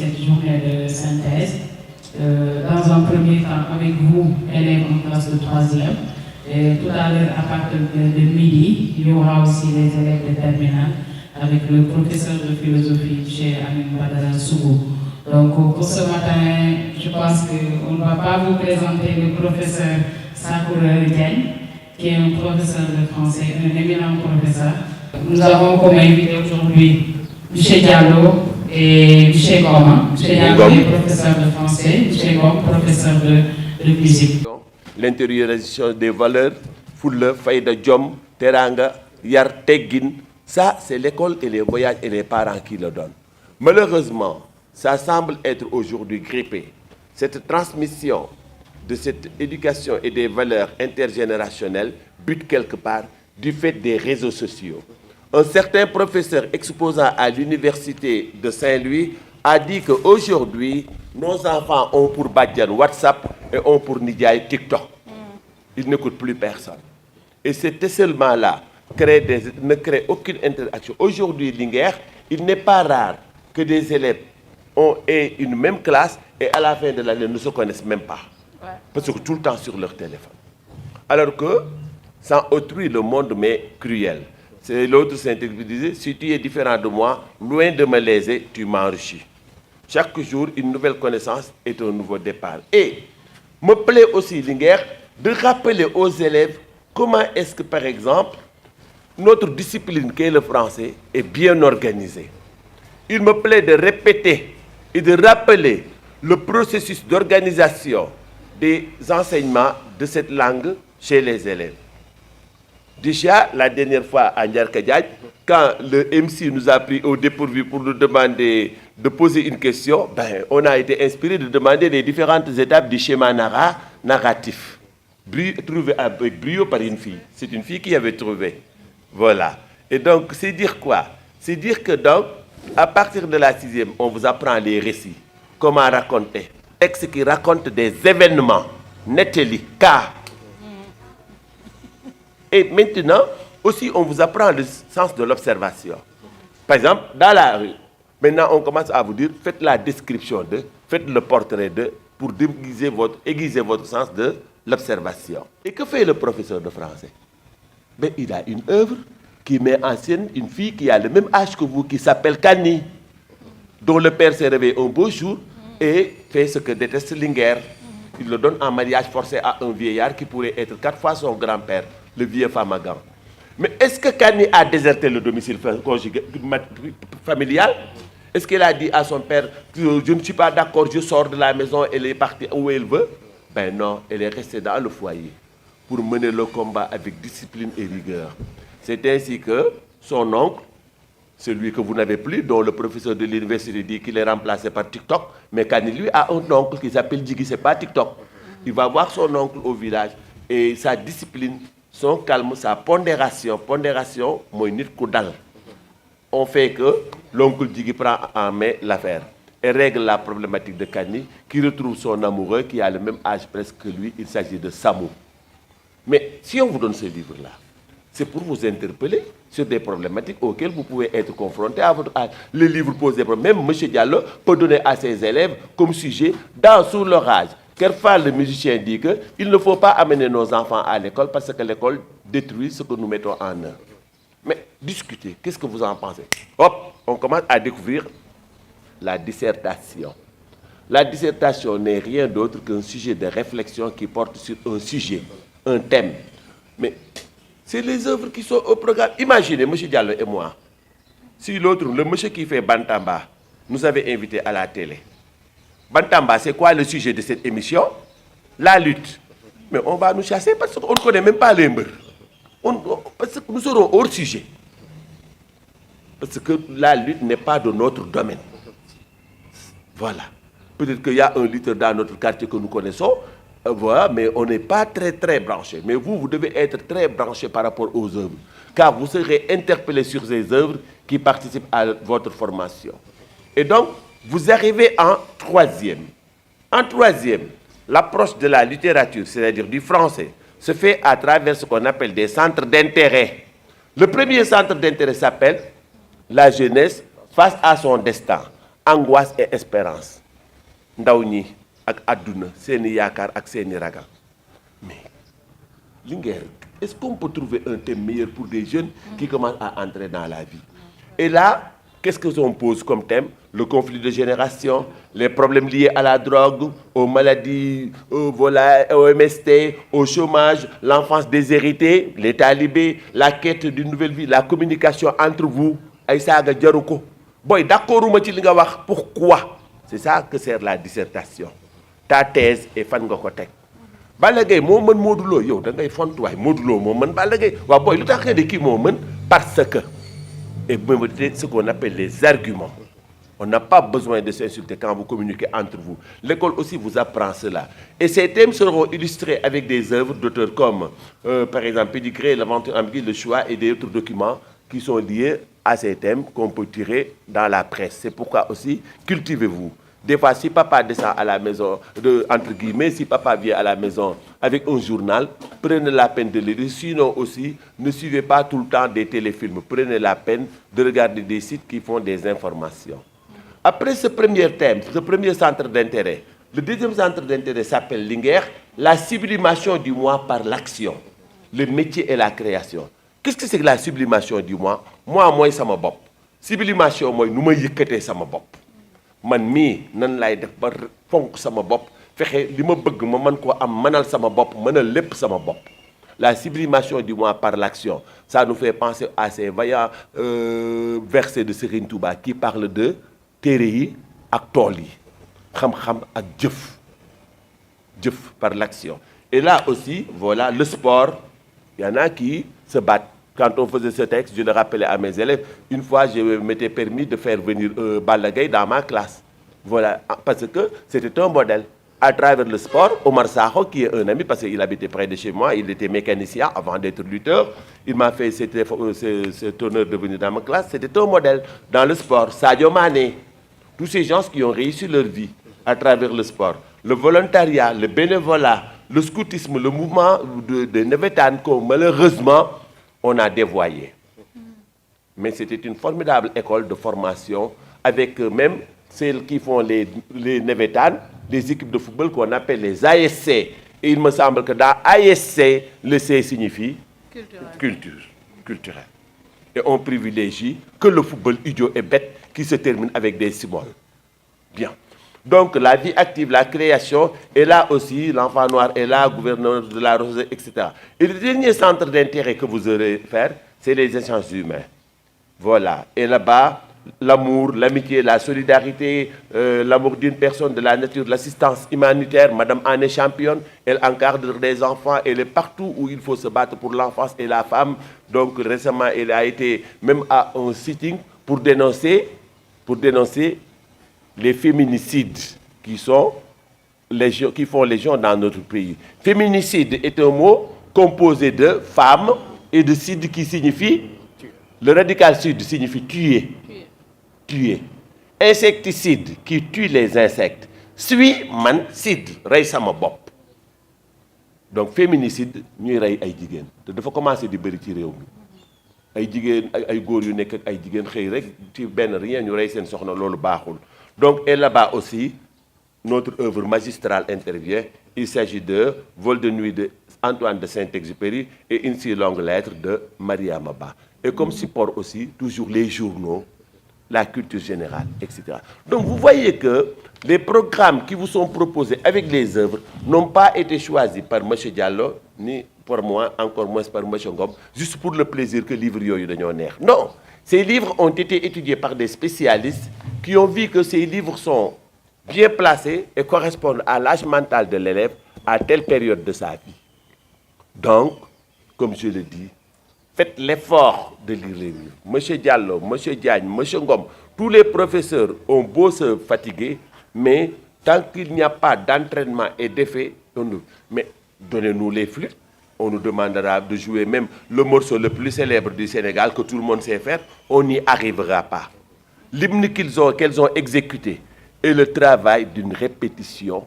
cette journée de synthèse. Dans un premier temps, avec vous, élèves en classe de 3e. Et tout à l'heure, à partir de midi, il y aura aussi les élèves de terminale avec le professeur de philosophie chez Amin Badara Sougou. Donc pour ce matin, je pense qu'on ne va pas vous présenter le professeur Sakura Diagne, qui est un professeur de français, un éminent professeur. Nous avons comme invité aujourd'hui M. Diallo et M. Goma. M. Diallo est professeur de français, M. Goma, professeur de musique. L'intériorisation des valeurs, Fulla, Faïda Djom, Teranga, Yar Teggin, ça c'est l'école et les voyages et les parents qui le donnent. Malheureusement, ça semble être aujourd'hui grippé. Cette transmission de cette éducation et des valeurs intergénérationnelles bute quelque part du fait des réseaux sociaux. Un certain professeur exposant à l'université de Saint-Louis a dit qu'aujourd'hui, nos enfants ont pour Badian WhatsApp et ont pour Nidiaï TikTok. Ils n'écoutent plus personne. Et cet seulement-là ne crée aucune interaction. Aujourd'hui, Linguère, il n'est pas rare que des élèves aient une même classe et à la fin de l'année ne se connaissent même pas. Ouais. Parce que tout le temps sur leur téléphone. Alors que, sans autrui, le monde m'est cruel. C'est l'autre saint qui disait, si tu es différent de moi, loin de me léser, tu m'enrichis. Chaque jour, une nouvelle connaissance est un nouveau départ. Et me plaît aussi, Linguère, de rappeler aux élèves comment est-ce que, par exemple, notre discipline, qui est le français, est bien organisée. Il me plaît de répéter et de rappeler le processus d'organisation des enseignements de cette langue chez les élèves. Déjà, la dernière fois à Nyarkadjadj, quand le MC nous a pris au dépourvu pour nous demander de poser une question, on a été inspiré de demander les différentes étapes du schéma narratif, trouvé avec brio par une fille. C'est une fille qui avait trouvé. Voilà. Et donc, c'est dire quoi? C'est dire que donc, à partir de la 6e, on vous apprend les récits. Comment raconter? Texte qui raconte des événements. Neteli, cas. Et maintenant, aussi, on vous apprend le sens de l'observation. Par exemple, dans la rue, maintenant, on commence à vous dire, faites la description de, faites le portrait de, pour aiguiser votre sens de l'observation. Et que fait le professeur de français? Il a une œuvre qui met en scène une fille qui a le même âge que vous, qui s'appelle Kani, dont le père s'est réveillé un beau jour et fait ce que déteste Linguère. Il le donne en mariage forcé à un vieillard qui pourrait être 4 fois son grand-père, le vieux Famagan. Mais est-ce que Kani a déserté le domicile familial? Est-ce qu'elle a dit à son père, je ne suis pas d'accord, je sors de la maison, elle est partie où elle veut? Non, elle est restée dans le foyer pour mener le combat avec discipline et rigueur. C'est ainsi que son oncle, celui que vous n'avez plus, dont le professeur de l'université dit qu'il est remplacé par TikTok, mais Kani, lui, a un oncle qui s'appelle Djigi, c'est pas TikTok. Il va voir son oncle au village et sa discipline, son calme, sa pondération, moïnit koudal. On fait que l'oncle Djigi prend en main l'affaire et règle la problématique de Kani, qui retrouve son amoureux qui a le même âge presque que lui, il s'agit de Samou. Mais si on vous donne ce livre-là, c'est pour vous interpeller sur des problématiques auxquelles vous pouvez être confronté à votre âge. Le livre pose des problèmes. Même M. Diallo peut donner à ses élèves comme sujet, sous leur âge. Quelquefois, le musicien dit qu'il ne faut pas amener nos enfants à l'école parce que l'école détruit ce que nous mettons en œuvre. Mais discutez, qu'est-ce que vous en pensez? Hop, on commence à découvrir la dissertation. La dissertation n'est rien d'autre qu'un sujet de réflexion qui porte sur un sujet, un thème. Mais c'est les œuvres qui sont au programme. Imaginez, M. Diallo et moi, si l'autre, le monsieur qui fait Bantamba, nous avait invités à la télé. Bantamba, c'est quoi le sujet de cette émission? La lutte. Mais on va nous chasser parce qu'on ne connaît même pas les mœurs. Parce que nous serons hors sujet. Parce que la lutte n'est pas de notre domaine. Voilà. Peut-être qu'il y a un lutteur dans notre quartier que nous connaissons, voilà, mais on n'est pas très branché. Mais vous devez être très branché par rapport aux œuvres. Car vous serez interpellé sur ces œuvres qui participent à votre formation. Et donc, vous arrivez en 3e. En 3e, l'approche de la littérature, c'est-à-dire du français, se fait à travers ce qu'on appelle des centres d'intérêt. Le premier centre d'intérêt s'appelle la jeunesse face à son destin. angoisse et espérance ndaw ñi ak àdduna seeni yaakaar ak seeni ragal mais Linguère, est-ce qu'on peut trouver un thème meilleur pour des jeunes qui commencent à entrer dans la vie? Et là, qu'est-ce que l'on pose comme thème? Le conflit de génération, les problèmes liés à la drogue, aux maladies, voilà, au MST, au chômage, l'enfance déshéritée, les talibés, la quête d'une nouvelle vie, la communication entre vous. Aïssaga Djarouko. Boy, d'accord, pourquoi? C'est ça que sert la dissertation. Ta thèse est fan gokotek. Balla Gaye moo mën Modou Lo yow da ngay font waay Modou Lo moo mën Balla Gaye waaw booy lu tax nga de kii moo mën parce que et même ce qu'on appelle les arguments. On n'a pas besoin de s'insulter quand vous communiquez entre vous. L'école aussi vous apprend cela. Et ces thèmes seront illustrés avec des œuvres d'auteurs comme, par exemple, Pédigré, l'aventure ambiguë, le choix et d'autres documents qui sont liés à ces thèmes qu'on peut tirer dans la presse. C'est pourquoi aussi, cultivez-vous. Des fois, si papa descend à la maison, entre guillemets, si papa vient à la maison avec un journal, prenez la peine de lire. Sinon aussi, ne suivez pas tout le temps des téléfilms. Prenez la peine de regarder des sites qui font des informations. Après ce premier thème, ce premier centre d'intérêt, le deuxième centre d'intérêt s'appelle Linguère, la sublimation du moi par l'action, le métier et la création. Qu'est-ce que c'est que la sublimation du moi? Moi, c'est ma bop. Sublimation, moi, nous me sama bop. Man mi nan lay def ba fonk sama bop fexé lima bëgg ma man ko am manal sama bop manal lepp sama bop. La sublimation du moi par l'action, ça nous fait penser à ces vaillants versets de Serigne Touba qui parlent de téré yi ak tool yi xam-xam ak jëf par l'action. Et là aussi, voilà, le sport, il y en a qui se battent. Quand on faisait ce texte, je le rappelais à mes élèves, une fois, je m'étais permis de faire venir Balla Gaye dans ma classe. Voilà, parce que c'était un modèle. À travers le sport, Omar Sakho, qui est un ami, parce qu'il habitait près de chez moi, il était mécanicien avant d'être lutteur, il m'a fait cet honneur de venir dans ma classe, c'était un modèle dans le sport. Sadio Mané, tous ces gens qui ont réussi leur vie à travers le sport. Le volontariat, le bénévolat, le scoutisme, le mouvement de Nevetan, que malheureusement, on a dévoyé. Mais c'était une formidable école de formation avec même celles qui font les Nevetan, les équipes de football qu'on appelle les ASC. Et il me semble que dans ASC, le C signifie culturel. Et on privilégie que le football idiot et bête qui se termine avec des symboles. Bien. Donc la vie active, la création, et là aussi, l'enfant noir est là, gouverneur de la rosée, etc. Et le dernier centre d'intérêt que vous aurez faire, c'est les échanges humains. Voilà. Et là-bas, l'amour, l'amitié, la solidarité, l'amour d'une personne, de la nature, l'assistance humanitaire. Madame Anne est championne, elle encadre des enfants, elle est partout où il faut se battre pour l'enfance et la femme. Donc récemment, elle a été même à un sitting pour dénoncer les féminicides qui font légion dans notre pays. Féminicide est un mot composé de femme et de cide qui signifie, le radical sud signifie tuer. Insecticide qui tue les insectes. Man cide, rey sama bop. Donc féminicide, ñuy rey ay jigéen. Te dafa commencer di bëri ci réew mi. Ay jigéen ay góor yu nekk ak ay jigéen xëy rek ci benn rien ñu rey seen soxna loolu baaxul. Donc, et là-bas aussi, notre œuvre magistrale intervient. Il s'agit de Vol de nuit d'Antoine de Saint-Exupéry et une si longue lettre de Maria Maba. Et comme support aussi, toujours les journaux, la culture générale, etc. Donc, vous voyez que les programmes qui vous sont proposés avec les œuvres n'ont pas été choisis par M. Diallo, ni pour moi, encore moins par M. Ngom, juste pour le plaisir que les livres yoyu dañoo neex. Non! Ces livres ont été étudiés par des spécialistes qui ont vu que ces livres sont bien placés et correspondent à l'âge mental de l'élève à telle période de sa vie. Donc, comme je le dis, faites l'effort de lire les livres. Monsieur Diallo, Monsieur Diagne, Monsieur Ngom, tous les professeurs ont beau se fatiguer, mais tant qu'il n'y a pas d'entraînement et d'effet, mais donnez-nous les flûtes. On nous demandera de jouer même le morceau le plus célèbre du Sénégal que tout le monde sait faire, on n'y arrivera pas. L'hymne qu'elles ont exécuté est le travail d'une répétition,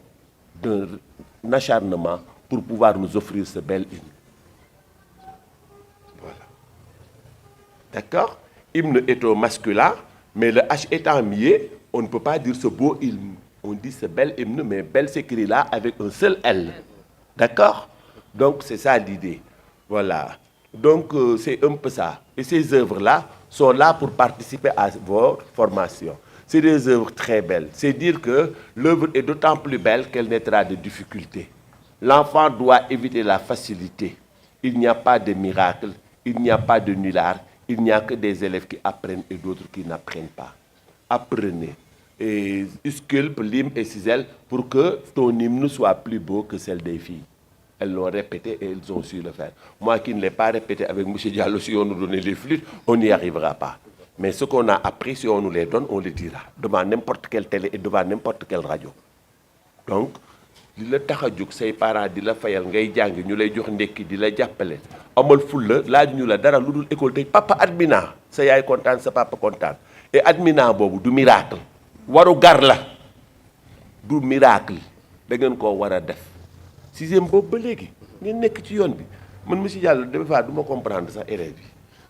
d'un acharnement pour pouvoir nous offrir ce bel hymne. Voilà. D'accord? Hymne est au masculin, mais le H étant muet, On ne peut pas dire ce beau hymne. On dit ce bel hymne, mais belle s'écrit là avec un seul L. D'accord? Donc, c'est ça l'idée. Voilà. Donc, c'est un peu ça. Et ces œuvres-là sont là pour participer à votre formation. C'est des œuvres très belles. C'est dire que l'œuvre est d'autant plus belle qu'elle naîtra de difficultés. L'enfant doit éviter la facilité. Il n'y a pas de miracle, il n'y a pas de nullard, il n'y a que des élèves qui apprennent et d'autres qui n'apprennent pas. Apprenez. Et sculpte, lime et cisèle pour que ton hymne soit plus beau que celle des filles. Elles l'ont répété et elles ont su le faire. Moi qui ne l'ai pas répété avec M. Diallo, si on nous donnait les flûtes, on n'y arrivera pas. Mais ce qu'on a appris, si on nous les donne, on le dira. Devant n'importe quelle télé et devant n'importe quelle radio. Donc, li la tax a jóg say parents di la fayal ngay jàng ñu lay jox ndekki di la jàppale amal ful la laaj ñu la dara lu dul école tey papa admina sa yaay kontaan sa papa kontaan et admina boobu du miracle waru gar la du miracle da ngeen koo war a def sixième boobu ba léegi ngeen nekk ci yoon bi man monsieur Diallo des fois du ma comprendre sax élèves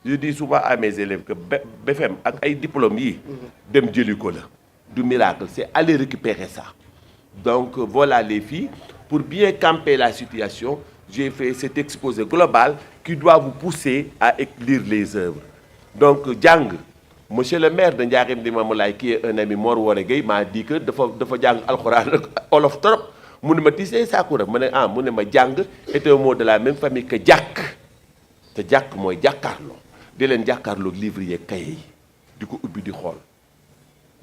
yi je dis souvent à mes élèves que BFM ak ay diplômes yi dem jëli ko la du miracle c'est aller récupérer ça. Donc voilà les filles, pour bien camper la situation, j'ai fait cet exposé global qui doit vous pousser à lire les œuvres. Donc Djang, monsieur le maire de Ndiarème Limamoulaye, qui est un ami Mor Waré m'a dit que dafa jàng alxuraan olof trop mu ne ma tisee Sakura ma ne ah mu ne ma jàng est un mot de la même famille que jàkk te jàkk mooy jàkkaarloo dee leen jàkkaarloo livre yeeg kaye yi di ko ubbi di xool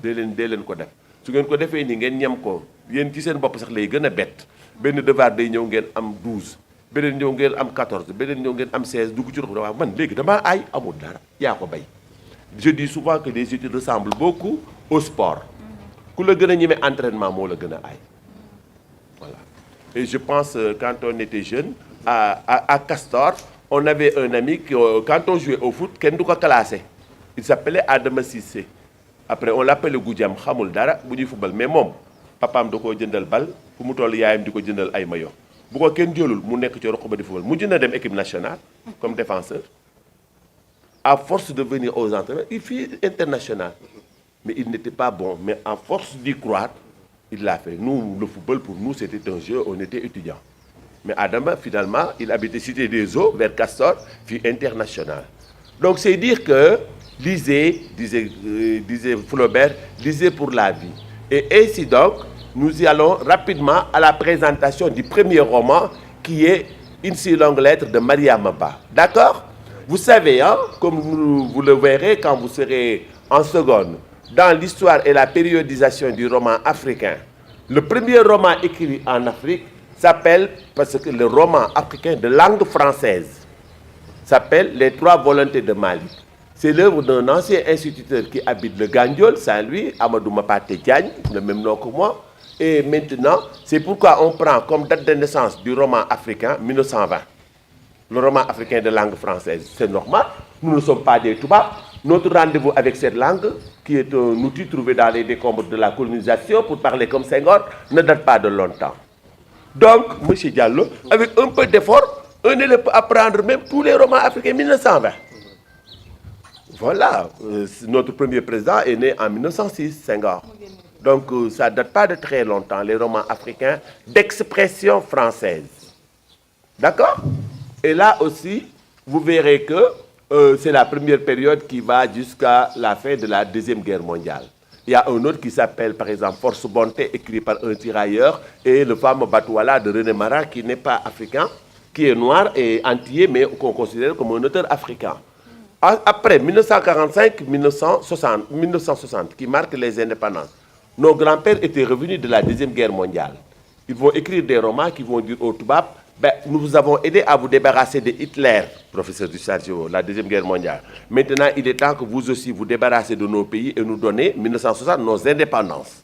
dee leen ko def su ngeen ko defee nii ngeen ñam ko yéen ci seen bopp sax lay gën a bett benn devoir day ñëw ngeen am 12 beneen ñëw ngeen am 14 beneen ñëw ngeen am 16 dugg ci waaw man léegi damaa aay amul dara yaa ko bay. Je dis souvent que les études ressemblent beaucoup au sport ku la gën a ñeme entraînement moo la gën a aay voilà. Et je pense quand on était jeune à Castor on avait un ami qui quand on jouait au foot kenn du ko classé il s'appelait Adama Cissé après on l'appelait Goudiam xamul dara bu ñuy football mais moom papaam da koo jëndal bal fu mu toll yaayam di ko jëndal ay maillot bu ko kenn jëlul mu nekk ci roq ba di football mujj na dem équipe nationale comme défenseur à force de venir aux entraînements il fut international mais il n'était pas bon mais à force d'y croire il l'a fait. Nous le football pour nous c'était un jeu, on était étudiants mais Adama finalement il habitait Cité des Eaux vers Castor fut international. Donc c'est dire que lisez, disait Flaubert, lisez pour la vie. Et ainsi donc, nous y allons rapidement à la présentation du premier roman qui est Une si longue lettre de Mariama Ba. D'accord? Vous savez, hein, comme vous le verrez quand vous serez en seconde, dans l'histoire et la périodisation du roman africain, le premier roman écrit en Afrique s'appelle, parce que le roman africain de langue française s'appelle Les Trois Volontés de Mali. C'est l'œuvre d'un ancien instituteur qui habite le Gandiol, Saint-Louis, Amadou Mapate Diagne, le même nom que moi. Et maintenant, c'est pourquoi on prend comme date de naissance du roman africain 1920. Le roman africain de langue française, c'est normal. Nous ne sommes pas des Toubabs. Notre rendez-vous avec cette langue, qui est un outil trouvé dans les décombres de la colonisation, pour parler comme Senghor, ne date pas de longtemps. Donc, M. Diallo, avec un peu d'effort, un élève peut apprendre même tous les romans africains 1920. Voilà, notre premier président est né en 1906, Senghor. Donc ça ne date pas de très longtemps, les romans africains d'expression française. D'accord? Et là aussi, vous verrez que c'est la première période qui va jusqu'à la fin de la Deuxième Guerre mondiale. Il y a un autre qui s'appelle, par exemple, Force Bonté, écrit par un tirailleur, et le fameux Batouala de René Marat, qui n'est pas africain, qui est noir et antillais, mais qu'on considère comme un auteur africain. Après 1945-1960, qui marque les indépendances, nos grands-pères étaient revenus de la Deuxième Guerre mondiale. Ils vont écrire des romans qui vont dire aux Toubabs, ben, nous vous avons aidé à vous débarrasser de Hitler, professeur du Sargeo, la Deuxième Guerre mondiale. Maintenant, il est temps que vous aussi vous débarrassez de nos pays et nous donnez, 1960, nos indépendances.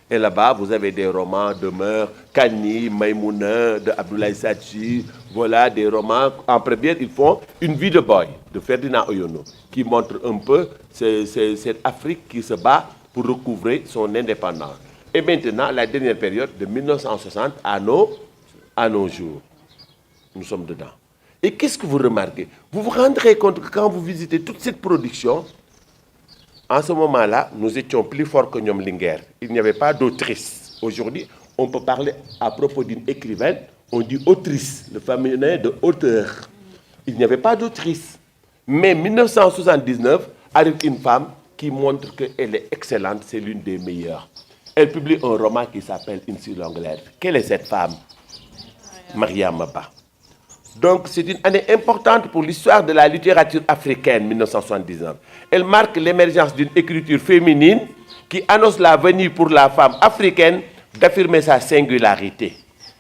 Et là-bas, vous avez des romans de Meur, Kani, Maïmouna, de Abdoulaye Sadji, voilà des romans. En première, ils font Une vie de boy, de Ferdinand Oyono, qui montre un peu cette Afrique qui se bat pour recouvrer son indépendance. Et maintenant, la dernière période, de 1960 à nos jours. Nous sommes dedans. Et qu'est-ce que vous remarquez? Vous vous rendrez compte que quand vous visitez toute cette production, En ce moment-là, nous étions plus forts que Nyom Linger. Il n'y avait pas d'autrice. Aujourd'hui, on peut parler à propos d'une écrivaine, on dit autrice, le féminin de auteur. Il n'y avait pas d'autrice. Mais en 1979, arrive une femme qui montre qu'elle est excellente, c'est l'une des meilleures. Elle publie un roman qui s'appelle Une si longue lettre. Quelle est cette femme? Mariama Ba. Donc c'est une année importante pour l'histoire de la littérature africaine, 1979. Elle marque l'émergence d'une écriture féminine qui annonce la venue pour la femme africaine d'affirmer sa singularité.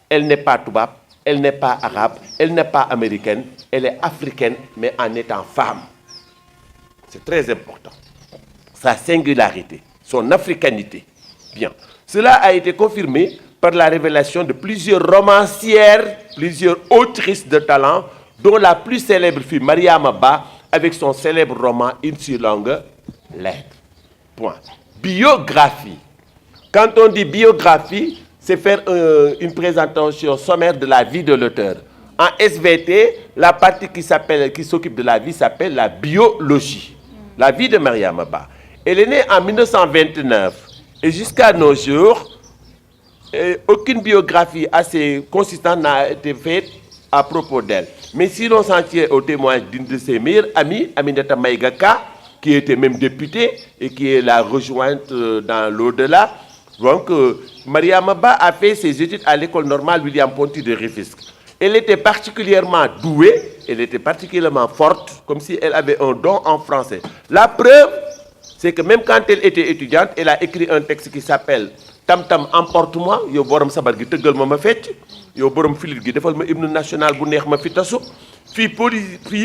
Elle n'est pas toubab, elle n'est pas arabe, elle n'est pas américaine, elle est africaine, mais en étant femme. C'est très important. Sa singularité, son africanité. Bien. Cela a été confirmé par la révélation de plusieurs romancières, plusieurs autrices de talent, dont la plus célèbre fut Mariama Ba, avec son célèbre roman Une si longue lettre. Point. Biographie. Quand on dit biographie, c'est faire une présentation sommaire de la vie de l'auteur. En SVT, la partie qui s'occupe de la vie s'appelle la biologie. La vie de Mariama Ba. Elle est née en 1929 et jusqu'à nos jours, aucune biographie assez consistante n'a été faite à propos d'elle. Mais si l'on s'en tient au témoignage d'une de ses meilleures amies, Aminata Maïgaka, qui était même députée et qui l'a rejointe dans l'au-delà, donc Mariama Ba a fait ses études à l'école normale William Ponty de Rufisque. Elle était particulièrement douée, elle était particulièrement forte, comme si elle avait un don en français. La preuve, c'est que même quand elle était étudiante, elle a écrit un texte qui s'appelle Tam Tam emporte-moi, yo borom sabar gi teugal ma fecc, yo borom filit gi defal ma hymne national bu neex ma fi tasu, puis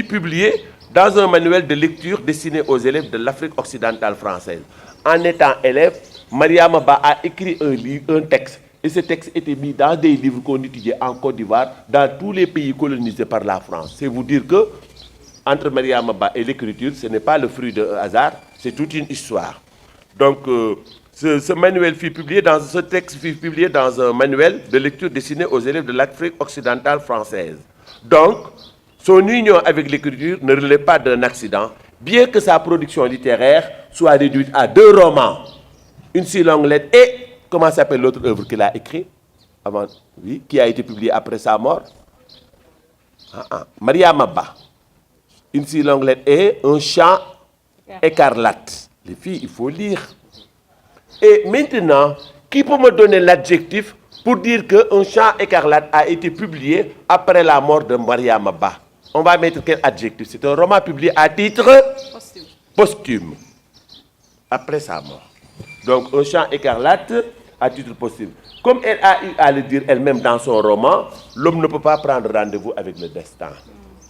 publié dans un manuel de lecture destiné aux élèves de l'Afrique occidentale française. En étant élève, Mariama Ba a écrit un texte. Et ce texte était mis dans des livres qu'on étudiait en Côte d'Ivoire, dans tous les pays colonisés par la France. C'est vous dire que, entre Mariama Ba et l'écriture, ce n'est pas le fruit de hasard, c'est toute une histoire. Donc, ce manuel fut publié ce texte fut publié dans un manuel de lecture destiné aux élèves de l'Afrique occidentale française. Donc, son union avec l'écriture ne relève pas d'un accident, bien que sa production littéraire soit réduite à 2 romans, Une si longue lettre et, comment s'appelle l'autre œuvre qu'il a écrite, oui, qui a été publiée après sa mort? Mariama Ba. Une si longue lettre et Un chant écarlate. Les filles, il faut lire. Et maintenant, qui peut me donner l'adjectif pour dire qu'Un chant écarlate a été publié après la mort de Mariama Ba? On va mettre quel adjectif? C'est un roman publié à titre posthume, après sa mort. Donc, Un chant écarlate à titre posthume. Comme elle a eu à le dire elle-même dans son roman, l'homme ne peut pas prendre rendez-vous avec le destin.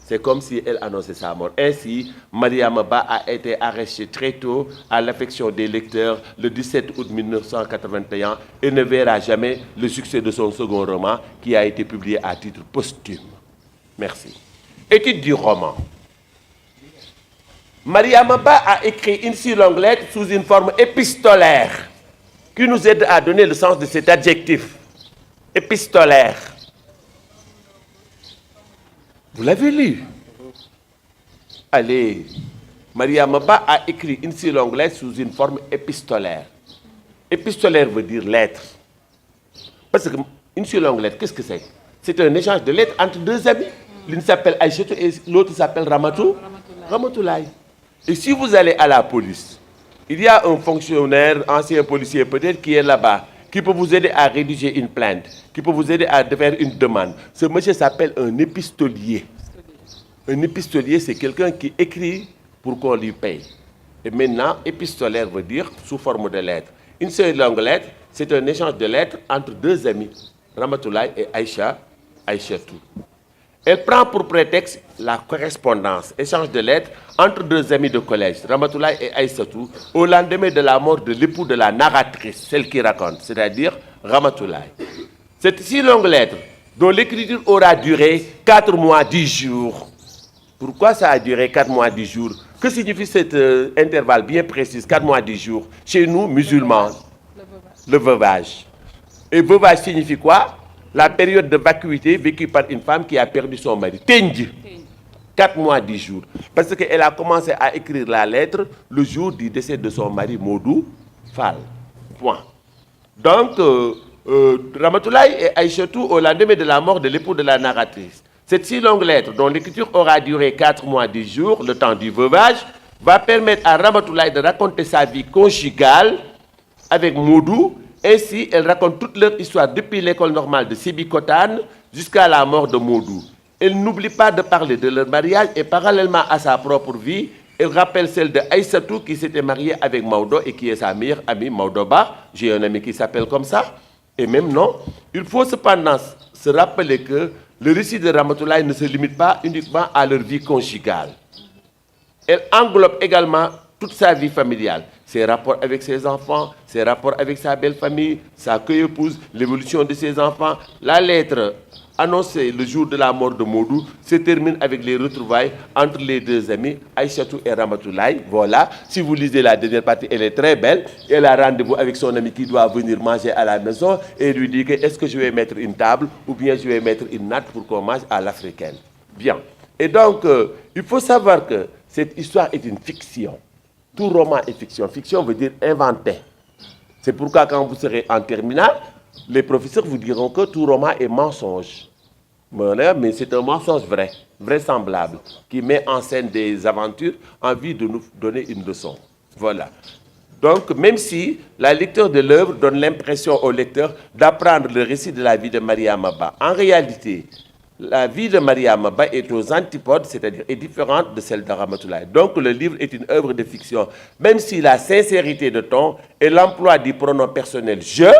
C'est comme si elle annonçait sa mort. Ainsi, Mariama Ba a été arrêtée très tôt à l'affection des lecteurs le 17 août 1981 et ne verra jamais le succès de son second roman qui a été publié à titre posthume. Merci. Étude du roman. Mariama Ba a écrit Une si longue lettre sous une forme épistolaire qui nous aide à donner le sens de cet adjectif. Épistolaire. Vous l'avez lu? Allez, Mariama Ba a écrit Une si longue lettre sous une forme épistolaire. Épistolaire veut dire lettre. Parce que une si longue lettre, qu'est-ce que c'est? C'est un échange de lettres entre 2 amis. L'une s'appelle Aïchetou et l'autre s'appelle Ramatoulaye. Et si vous allez à la police, il y a un fonctionnaire, ancien policier peut-être, qui est là-bas, qui peut vous aider à rédiger une plainte, qui peut vous aider à faire une demande. Ce monsieur s'appelle un épistolier. Un épistolier, c'est quelqu'un qui écrit pour qu'on lui paye. Et maintenant, épistolaire veut dire sous forme de lettre. Une seule longue lettre, c'est un échange de lettres entre 2 amis, Ramatoulaye et Aïchetou. Elle prend pour prétexte la correspondance, échange de lettres entre 2 amis de collège, Ramatoulaye et Aïssatou, au lendemain de la mort de l'époux de la narratrice, celle qui raconte, c'est-à-dire Ramatoulaye. Cette si longue lettre, dont l'écriture aura duré 4 mois 10 jours. Pourquoi ça a duré 4 mois 10 jours? Que signifie cet intervalle bien précis, 4 mois 10 jours? Chez nous, musulmans, le veuvage. Et veuvage signifie quoi? La période de vacuité vécue par une femme qui a perdu son mari. Tenji. 4 mois 10 jours. Parce qu'elle a commencé à écrire la lettre le jour du décès de son mari Modou Fall. Point. Donc, Ramatoulaye et Aïchatou, au lendemain de la mort de l'époux de la narratrice, cette si longue lettre, dont l'écriture aura duré 4 mois 10 jours, le temps du veuvage, va permettre à Ramatoulaye de raconter sa vie conjugale avec Modou. Ainsi, elle raconte toute leur histoire depuis l'école normale de Sébikotane jusqu'à la mort de Modou. Elle n'oublie pas de parler de leur mariage et parallèlement à sa propre vie, elle rappelle celle de Aïssatou qui s'était mariée avec Maodo et qui est sa meilleure amie, Maodo Ba. J'ai un ami qui s'appelle comme ça. Et même non. Il faut cependant se rappeler que le récit de Ramatoulaye ne se limite pas uniquement à leur vie conjugale. Elle englobe également toute sa vie familiale, ses rapports avec ses enfants, ses rapports avec sa belle famille, sa co-épouse, l'évolution de ses enfants. La lettre annoncée le jour de la mort de Modou se termine avec les retrouvailles entre les deux amis, Aïchatou et Ramatoulaye. Voilà, si vous lisez la dernière partie, elle est très belle. Elle a rendez-vous avec son ami qui doit venir manger à la maison et lui dit que est-ce que je vais mettre une table ou bien je vais mettre une natte pour qu'on mange à l'africaine. Bien. Et donc, il faut savoir que cette histoire est une fiction. Tout roman est fiction. Fiction veut dire inventé. C'est pourquoi quand vous serez en terminale, les professeurs vous diront que tout roman est mensonge. Mais c'est un mensonge vrai, vraisemblable, qui met en scène des aventures en vue de nous donner une leçon. Voilà. Donc, même si la lecture de l'œuvre donne l'impression au lecteur d'apprendre le récit de la vie de Mariama Ba, en réalité, la vie de Mariama Ba est aux antipodes, c'est-à-dire est différente de celle de Ramatoulaye. Donc le livre est une œuvre de fiction, même si la sincérité de ton et l'emploi du pronom personnel « je »,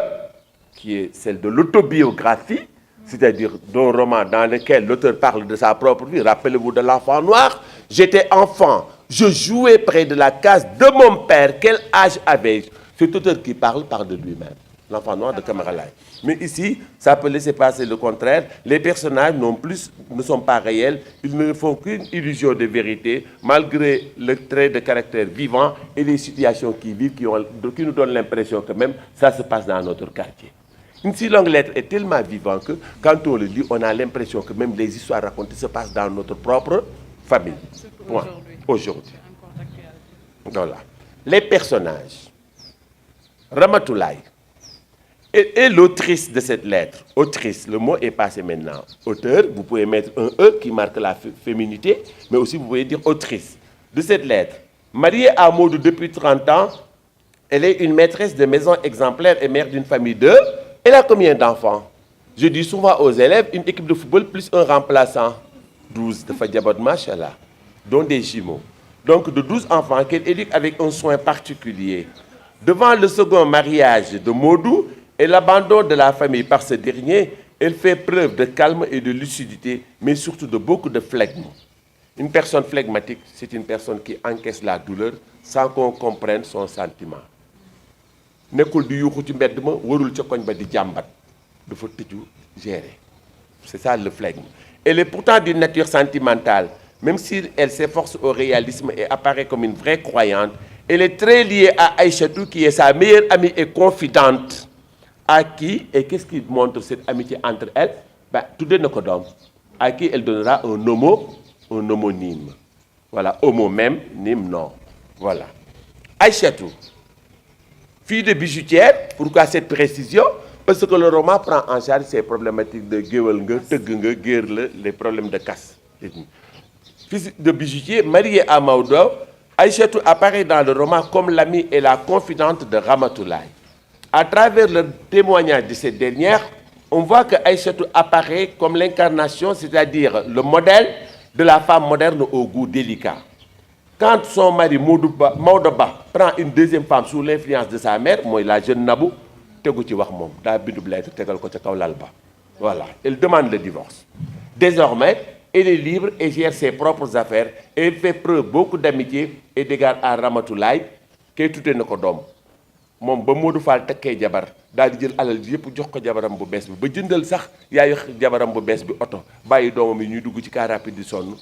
qui est celle de l'autobiographie, c'est-à-dire d'un roman dans lequel l'auteur parle de sa propre vie. Rappelez-vous de l'enfant noir. J'étais enfant, je jouais près de la case de mon père. Quel âge avais-je? Cet auteur qui parle de lui-même. L'enfant noir de Camara Laye. Mais ici, ça peut laisser passer le contraire. Les personnages ne sont pas réels. Ils ne font qu'une illusion de vérité, malgré le trait de caractère vivant et les situations qui vivent, qui nous donnent l'impression que même ça se passe dans notre quartier. Une si longue lettre est tellement vivante que quand on le lit, on a l'impression que même les histoires racontées se passent dans notre propre famille. Point. Aujourd'hui. Voilà. Les personnages. Ramatoulaye est l'autrice de cette lettre. Autrice, le mot est passé maintenant. Auteur, vous pouvez mettre un E qui marque la féminité, mais aussi vous pouvez dire autrice de cette lettre. Mariée à Modou depuis 30 ans, elle est une maîtresse de maison exemplaire et mère d'une famille de... Elle a combien d'enfants? Je dis souvent aux élèves, une équipe de football plus un remplaçant. 12 de Fadjabot Machallah, dont des jumeaux. Donc de 12 enfants qu'elle éduque avec un soin particulier. Devant le second mariage de Modou et l'abandon de la famille par ce dernier, elle fait preuve de calme et de lucidité, mais surtout de beaucoup de flegme. Une personne flegmatique, c'est une personne qui encaisse la douleur sans qu'on comprenne son sentiment. Nekul di yuxu ci mbedd ma warul ci koñ ba di jambat dafa tëju gérer. C'est ça le flegme. Elle est pourtant d'une nature sentimentale, même si elle s'efforce au réalisme et apparaît comme une vraie croyante. Elle est très liée à Aïchatou qui est sa meilleure amie et confidente. À qui, et qu'est-ce qui montre cette amitié entre elles? Tout de nos doom. À qui elle donnera un homonyme. Voilà, homo même, nime non. Voilà. Aïchatou. Fille de bijoutière, pourquoi cette précision? Parce que le roman prend en charge ces problématiques de les problèmes de casse. Fille de bijoutier, mariée à Maodo, Aïchatou apparaît dans le roman comme l'amie et la confidente de Ramatoulaye. À travers le témoignage de cette dernière, on voit que Aïchatou apparaît comme l'incarnation, c'est-à-dire le modèle de la femme moderne au goût délicat. Quand son mari Maodo Ba prend une deuxième femme sous l'influence de sa mère, moi la jeune Nabou, voilà, elle demande le divorce. Désormais, elle est libre et gère ses propres affaires et elle fait preuve beaucoup d'amitié et d'égard à Ramatoulaye, qui est tout un kodom. Mom ba Modou Fall takkee jabar daal di jël alal ji yëpp jox ko jabaram bu bees bi ba jëndal sax yaayu jabaram bu bees bi oto bàyyi doomam yi ñuy dugg ci car rapide di sonn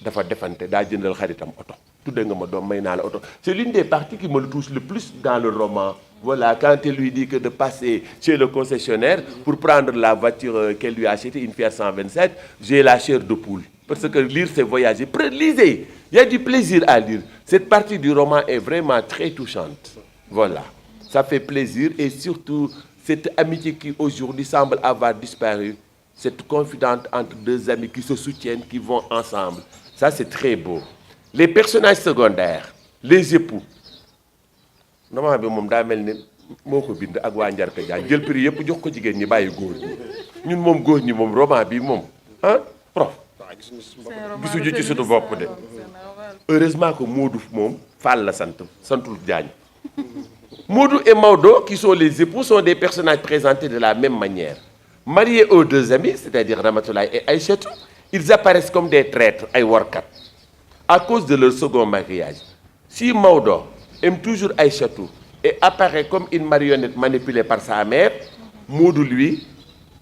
dafa defante daa jëndal xaritam oto tudde nga ma doom may naa la oto. C'est l'une des parties qui me le touche le plus dans le roman. Voilà, quand elle lui dit que de passer chez le concessionnaire pour prendre la voiture qu'elle lui a achetée, une Fiat 127, j'ai la chair de poule. Parce que lire, c'est voyager. Lisez, il y a du plaisir à lire. Cette partie du roman est vraiment très touchante. Voilà, ça fait plaisir et surtout cette amitié qui aujourd'hui semble avoir disparu, cette confidente entre deux amis qui se soutiennent, qui vont ensemble. Ça, c'est très beau. Les personnages secondaires, les époux. Normalement, bi moom daa mel ni moo ko bind ak waa Njarka Jaañ jël prix yëpp jox ko jigéen ñi bàyyi góor ñi ñun moom góor ñi moom roman bi moom ah prof gisuñu ci suñu bopp de heureusement que Modou moom Fall la santul Jaañ. Modou et Maodo, qui sont les époux, sont des personnages présentés de la même manière. Mariés aux deux amis, c'est-à-dire Ramatoulaye et Aïchatou, ils apparaissent comme des traîtres, ay warkat, à cause de leur second mariage. Si Maodo aime toujours Aïchatou et apparaît comme une marionnette manipulée par sa mère, Modou, lui,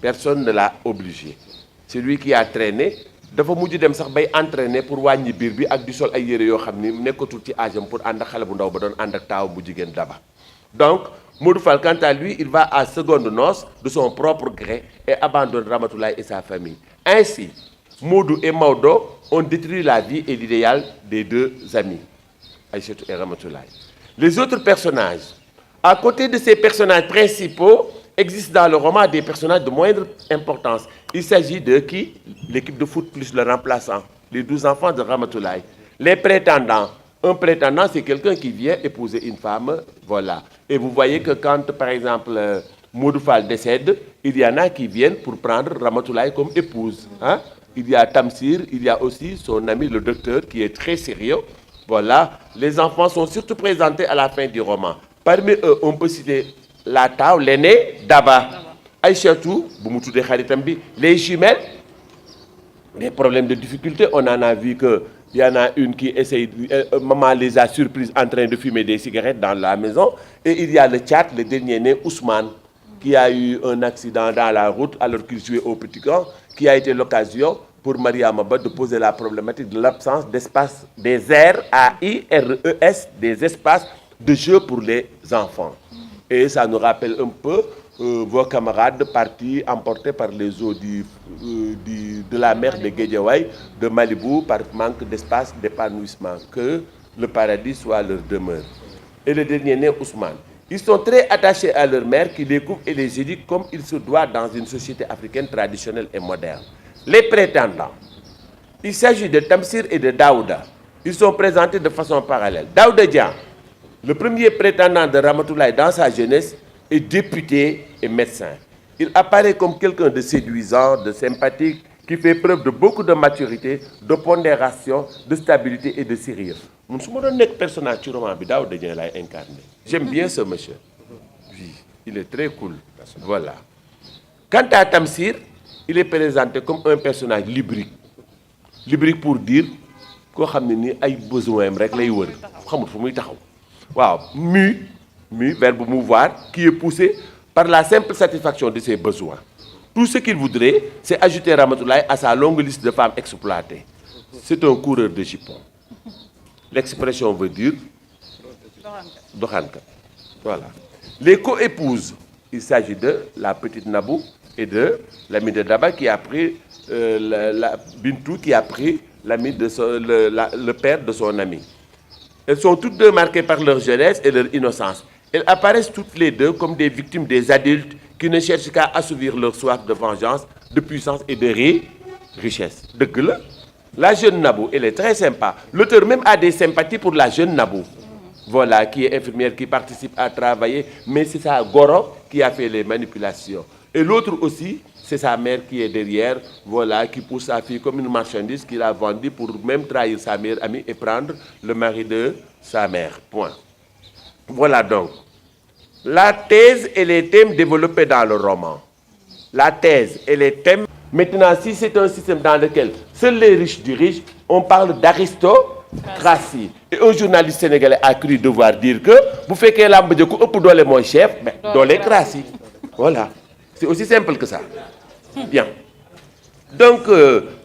personne ne l'a obligé. C'est lui qui a traîné. dafa mujj dem sax bay entraîner pour wàññi biir bi ak di sol ay yére yoo xam ni nekkatul ci âge am pour ànd ak xale bu ndaw ba doon ànd ak taaw bu jigéen Daba. Donc Modou Fall, quant à lui, il va à secondes noces de son propre gré et abandonne Ramatoulaye et sa famille. Ainsi, Modou et Maodo ont détruit la vie et l'idéal des deux amis, Aïchatou et Ramatoulaye. Les autres personnages, à côté de ces personnages principaux, existent dans le roman des personnages de moindre importance. Il s'agit de qui? L'équipe de foot plus le remplaçant, les 12 enfants de Ramatoulaye. Les prétendants. Un prétendant, c'est quelqu'un qui vient épouser une femme, voilà. Et vous voyez que quand, par exemple, Modou Fall décède, il y en a qui viennent pour prendre Ramatoulaye comme épouse. Hein? Il y a Tamsir, il y a aussi son ami le docteur qui est très sérieux. Voilà. Les enfants sont surtout présentés à la fin du roman. Parmi eux, on peut citer la Tao, l'aîné, Daba, Aïchatou, les jumelles, des problèmes de difficulté. On en a vu qu'il y en a une qui essaye, maman les a surprises en train de fumer des cigarettes dans la maison. Et il y a le Tchad, le dernier né, Ousmane, qui a eu un accident dans la route alors qu'il jouait au petit camp, qui a été l'occasion pour Maria Maba de poser la problématique de l'absence d'espace, des aires, A-I-R-E-S, des espaces de jeu pour les enfants. Et ça nous rappelle un peu vos camarades partis emportés par les eaux de la mer de Guédiawaye, de Malibu, par manque d'espace d'épanouissement. Que le paradis soit leur demeure. Et le dernier né, Ousmane. Ils sont très attachés à leur mère qui les couvre et les éduque comme il se doit dans une société africaine traditionnelle et moderne. Les prétendants. Il s'agit de Tamsir et de Daouda. Ils sont présentés de façon parallèle. Daouda Dian, le premier prétendant de Ramatoulaye dans sa jeunesse, est député et médecin. Il apparaît comme quelqu'un de séduisant, de sympathique, qui fait preuve de beaucoup de maturité, de pondération, de stabilité et de sérieux. Personnage du roman, incarné. J'aime bien ce monsieur. Oui, il est très cool. Voilà. Quant à Tamsir, il est présenté comme un personnage lubrique. Lubrique pour dire qu'il a besoin de wow. Verbe mouvoir, qui est poussé par la simple satisfaction de ses besoins. Tout ce qu'il voudrait, c'est ajouter Ramatoulaye à sa longue liste de femmes exploitées. C'est un coureur de jupons. L'expression veut dire Dohanka. Voilà. Les co-épouses, il s'agit de la petite Nabou et de l'ami de Daba qui a pris Bintou qui a pris le père de son ami. Elles sont toutes deux marquées par leur jeunesse et leur innocence. Elles apparaissent toutes les deux comme des victimes des adultes qui ne cherchent qu'à assouvir leur soif de vengeance, de puissance et de richesse. De gueule. La jeune Nabou, elle est très sympa. L'auteur même a des sympathies pour la jeune Nabou. Voilà, qui est infirmière, qui participe à travailler, mais c'est sa Goro qui a fait les manipulations. Et l'autre aussi, c'est sa mère qui est derrière, voilà, qui pousse sa fille comme une marchandise qu'il a vendue pour même trahir sa meilleure amie et prendre le mari de sa mère. Point. Voilà donc. La thèse et les thèmes développés dans le roman. La thèse et les thèmes. Maintenant, si c'est un système dans lequel seuls les riches dirigent, on parle d'aristocratie. Et un journaliste sénégalais a cru devoir dire que vous faites que l'âme de coup pour donner mon chef, mais dans les crassies. Voilà. C'est aussi simple que ça. Bien. Donc,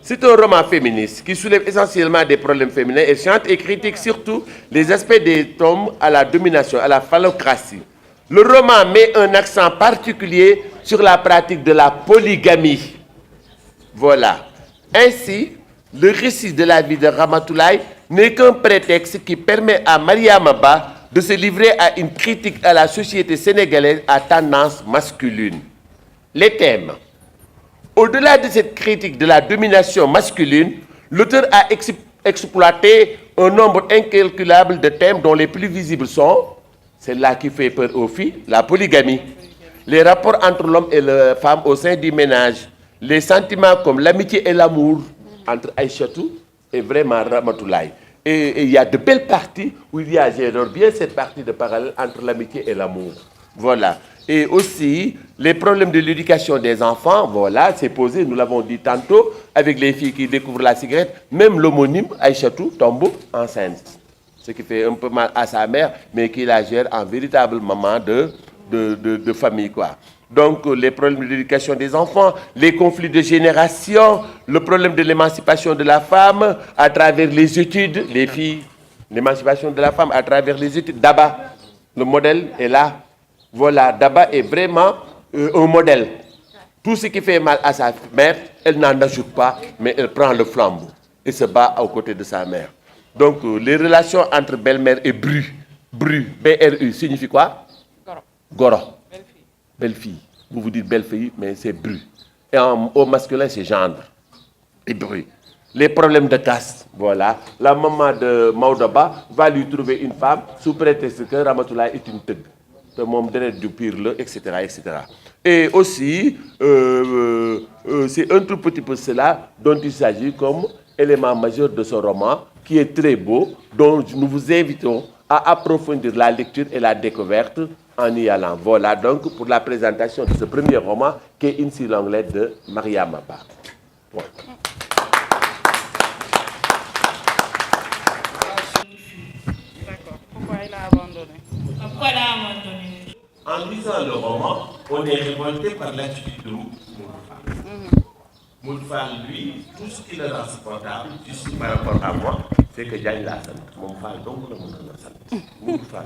c'est un roman féministe qui soulève essentiellement des problèmes féminins et chante et critique surtout les aspects des hommes à la domination, à la phallocratie. Le roman met un accent particulier sur la pratique de la polygamie. Voilà. Ainsi, le récit de la vie de Ramatoulaye n'est qu'un prétexte qui permet à Mariama Ba de se livrer à une critique à la société sénégalaise à tendance masculine. Les thèmes. Au-delà de cette critique de la domination masculine, l'auteur a exploité un nombre incalculable de thèmes dont les plus visibles sont, c'est là qui fait peur aux filles, la polygamie, les rapports entre l'homme et la femme au sein du ménage, les sentiments comme l'amitié et l'amour entre Aïchatou et vraiment Ramatoulaye. Et il y a de belles parties où il y a, j'adore bien cette partie de parallèle entre l'amitié et l'amour. Voilà. Et aussi, les problèmes de l'éducation des enfants, voilà, c'est posé, nous l'avons dit tantôt, avec les filles qui découvrent la cigarette, même l'homonyme, Aïchatou, tombe enceinte. Ce qui fait un peu mal à sa mère, mais qui la gère en véritable maman de famille, quoi. Donc, les problèmes de l'éducation des enfants, les conflits de génération, le problème de l'émancipation de la femme à travers les études, les filles, l'émancipation de la femme à travers les études. Daba, le modèle est là. Voilà, Daba est vraiment un modèle. Tout ce qui fait mal à sa mère, elle n'en ajoute pas, mais elle prend le flambeau et se bat aux côtés de sa mère. Donc, les relations entre belle-mère et bru, B-R-U, signifie quoi? Goro. Belle-fille. Vous vous dites belle-fille, mais c'est bru. Et au masculin, c'est gendre et bru. Les problèmes de caste, voilà. La maman de Maoudaba va lui trouver une femme sous prétexte que Ramatoulaye est une teug. Du pire, etc., etc. Et aussi, c'est un tout petit peu cela dont il s'agit comme élément majeur de ce roman, qui est très beau, dont nous vous invitons à approfondir la lecture et la découverte en y allant. Voilà donc pour la présentation de ce premier roman qui est Une si longue lettre de Mariama Ba. Voilà. D'accord. Pourquoi il a abandonné? Pourquoi il a abandonné? En lisant le roman, on est révolté par l'attitude de Moudfal. Moudfal, lui, tout ce qu'il a dans ce portable, juste par rapport à moi, c'est que Diagne l'a senti. Moudfal, donc le monde l'a senti. Moudfal,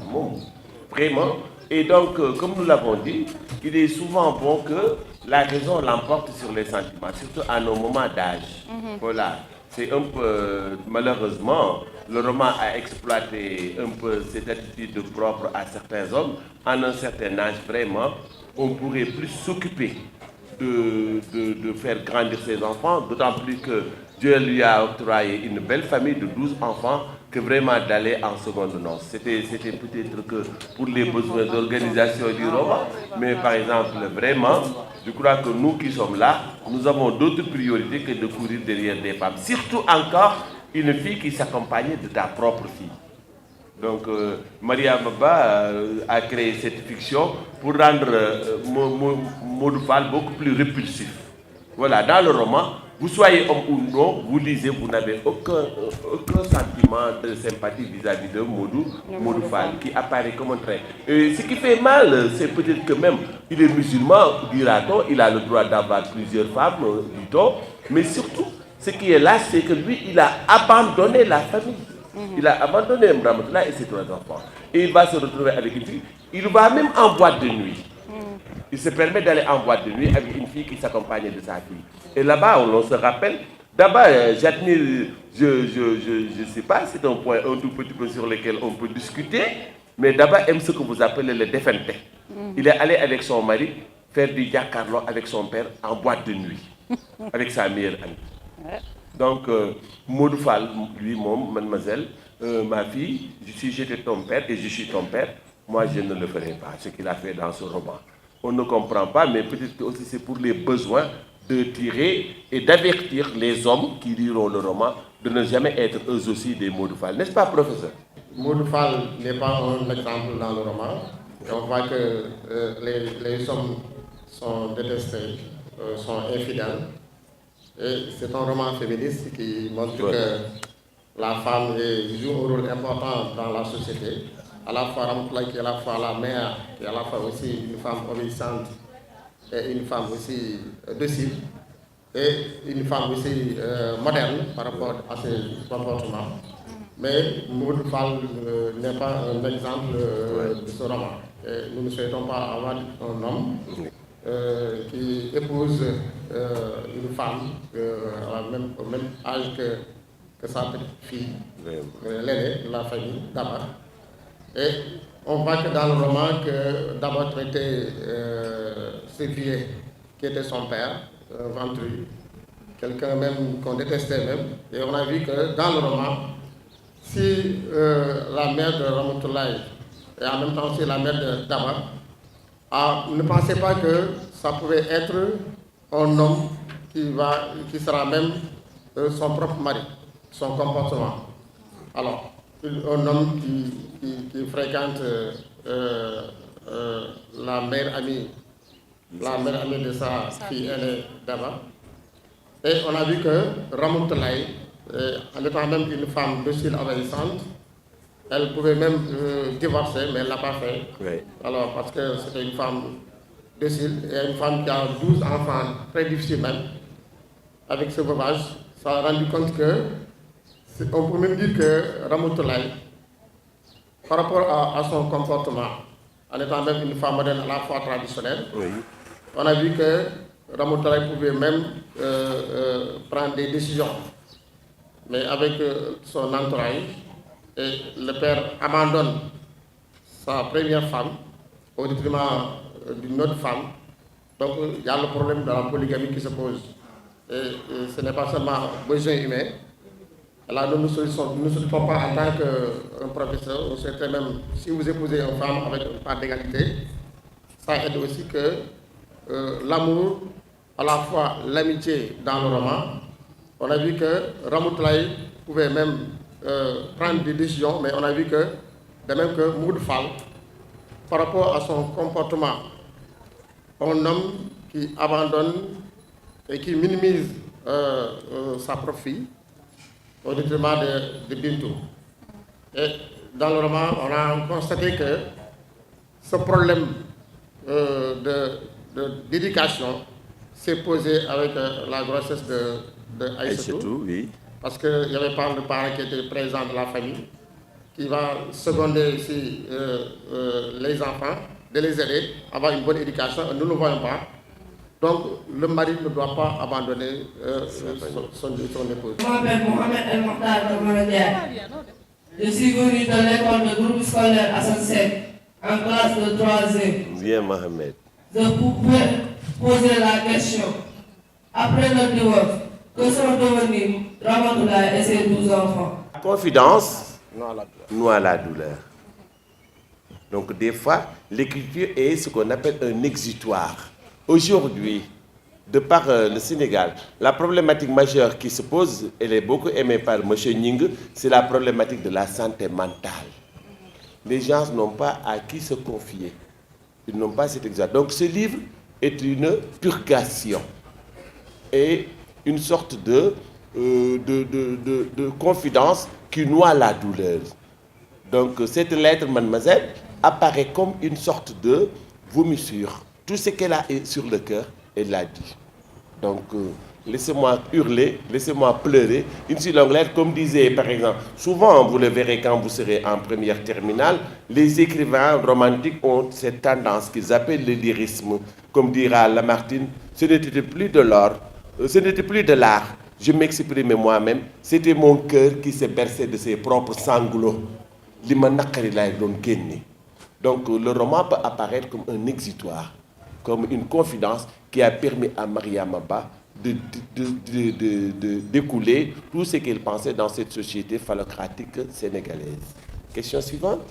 vraiment. Et donc, comme nous l'avons dit, il est souvent bon que la raison l'emporte sur les sentiments, surtout à nos moments d'âge. Voilà. C'est un peu, malheureusement, le roman a exploité un peu cette attitude propre à certains hommes. En un certain âge, vraiment, on pourrait plus s'occuper de faire grandir ses enfants, d'autant plus que Dieu lui a octroyé une belle famille de 12 enfants, que vraiment d'aller en seconde noce. C'était peut-être que pour les besoins d'organisation du roman, mais par exemple, vraiment, je crois que nous qui sommes là, nous avons d'autres priorités que de courir derrière des femmes. Surtout encore une fille qui s'accompagnait de ta propre fille. Donc, Mariama Ba a créé cette fiction pour rendre Moudfal beaucoup plus répulsif. Voilà, dans le roman, vous soyez homme ou non, vous lisez, vous n'avez aucun sentiment de sympathie vis-à-vis de Moudfal, qui apparaît comme un trait. Et ce qui fait mal, c'est peut-être que même, il est musulman, dira-t-on, il a le droit d'avoir plusieurs femmes, dit-on, mais surtout, ce qui est là, c'est que lui, il a abandonné la famille. Il a abandonné Ramatoulaye et ses 3 enfants. Et il va se retrouver avec une fille. Il va même en boîte de nuit. Il se permet d'aller en boîte de nuit avec une fille qui s'accompagne de sa fille. Et là-bas, on se rappelle, d'abord, j'admire, je ne sais pas, c'est un point un tout petit peu sur lequel on peut discuter, mais d'abord aime ce que vous appelez le défenté. Il est allé avec son mari faire du jaccarlo avec son père en boîte de nuit, avec sa meilleure amie. Donc, Moudfal, lui, mademoiselle, ma fille, si j'étais ton père et je suis ton père, moi je ne le ferai pas, ce qu'il a fait dans ce roman. On ne comprend pas, mais peut-être que aussi c'est pour les besoins de tirer et d'avertir les hommes qui liront le roman de ne jamais être eux aussi des Moudfal. N'est-ce pas, professeur? Moudfal n'est pas un exemple dans le roman. On voit que les hommes sont détestés, sont infidèles. Et c'est un roman féministe qui montre que la femme joue un rôle important dans la société. À la fois Ramatoulaye qui est à la fois la mère, qui est à la fois aussi une femme obéissante et une femme aussi docile et une femme aussi moderne par rapport à ses comportements. Mais Moudfal n'est pas un exemple de ce roman. Et nous ne souhaitons pas avoir un homme qui épouse une femme au même âge que sa petite fille, l'aînée de la famille, Daba. Et on voit que dans le roman que Daba traitait Sévier, qui était son père, Ventru, quelqu'un même qu'on détestait même. Et on a vu que dans le roman, si la mère de Ramatoulaye et en même temps aussi la mère de Daba ne pensait pas que ça pouvait être un homme qui sera même son propre mari, son comportement. Alors, un homme qui fréquente la mère amie de sa fille aînée Daba. Et on a vu que Ramatoulaye, en étant même une femme docile, obéissante, elle pouvait même divorcer, mais elle ne l'a pas fait. Oui. Alors, parce que c'était une femme docile, et une femme qui a 12 enfants, très difficile même, avec ce veuvage, ça a rendu compte que, on peut même dire que Ramatoulaye, par rapport à son comportement, en étant même une femme moderne à la fois traditionnelle, Oui. on a vu que Ramatoulaye pouvait même prendre des décisions, mais avec son entourage. Et le père abandonne sa première femme au détriment d'une autre femme. Donc il y a le problème de la polygamie qui se pose. Et ce n'est pas seulement un besoin humain. Là, nous ne souhaitons pas en tant qu'un professeur, on souhaiterait même, si vous épousez une femme avec une part d'égalité, ça aide aussi que l'amour, à la fois l'amitié dans le roman. On a vu que Ramatoulaye pouvait même prendre des décisions, mais on a vu que, de même que Maud Fall, par rapport à son comportement, un homme qui abandonne et qui minimise sa propre fille au détriment de Bintou. Et dans le roman, on a constaté que ce problème d'éducation s'est posé avec la grossesse de Aïssatou. Oui. Parce qu'il y avait pas de parents qui étaient présents de la famille, qui va seconder ici les enfants, de les aider à avoir une bonne éducation. Nous ne le voyons pas. Donc, le mari ne doit pas abandonner son épouse. Je m'appelle Mohamed El Mokhtar Kamaradia. Je suis venu de l'école de groupe scolaire à Sansek, en classe de 3e. Bien, Mohamed. Je pouvais poser la question. Après le divorce, que sont devenus Ramatoulaye et ses 12 enfants? La confidence noie la douleur. Donc des fois, l'écriture est ce qu'on appelle un exutoire. Aujourd'hui, de par le Sénégal, la problématique majeure qui se pose, elle est beaucoup aimée par M. Nying, c'est la problématique de la santé mentale. Les gens n'ont pas à qui se confier. Ils n'ont pas cet exutoire. Donc ce livre est une purgation et une sorte de confidence qui noie la douleur. Donc cette lettre, mademoiselle, apparaît comme une sorte de vomissure. Tout ce qu'elle a sur le cœur, elle l'a dit. Donc laissez-moi hurler, laissez-moi pleurer. Une si longue lettre, comme disait par exemple, souvent vous le verrez quand vous serez en première terminale, les écrivains romantiques ont cette tendance qu'ils appellent le lyrisme. Comme dira Lamartine, ce n'était plus de l'or, ce n'était plus de l'art. Je m'exprimais moi-même, c'était mon cœur qui se berçait de ses propres sanglots. Donc le roman peut apparaître comme un exutoire, comme une confidence qui a permis à Mariama Ba d'écouler tout ce qu'elle pensait dans cette société phallocratique sénégalaise. Question suivante,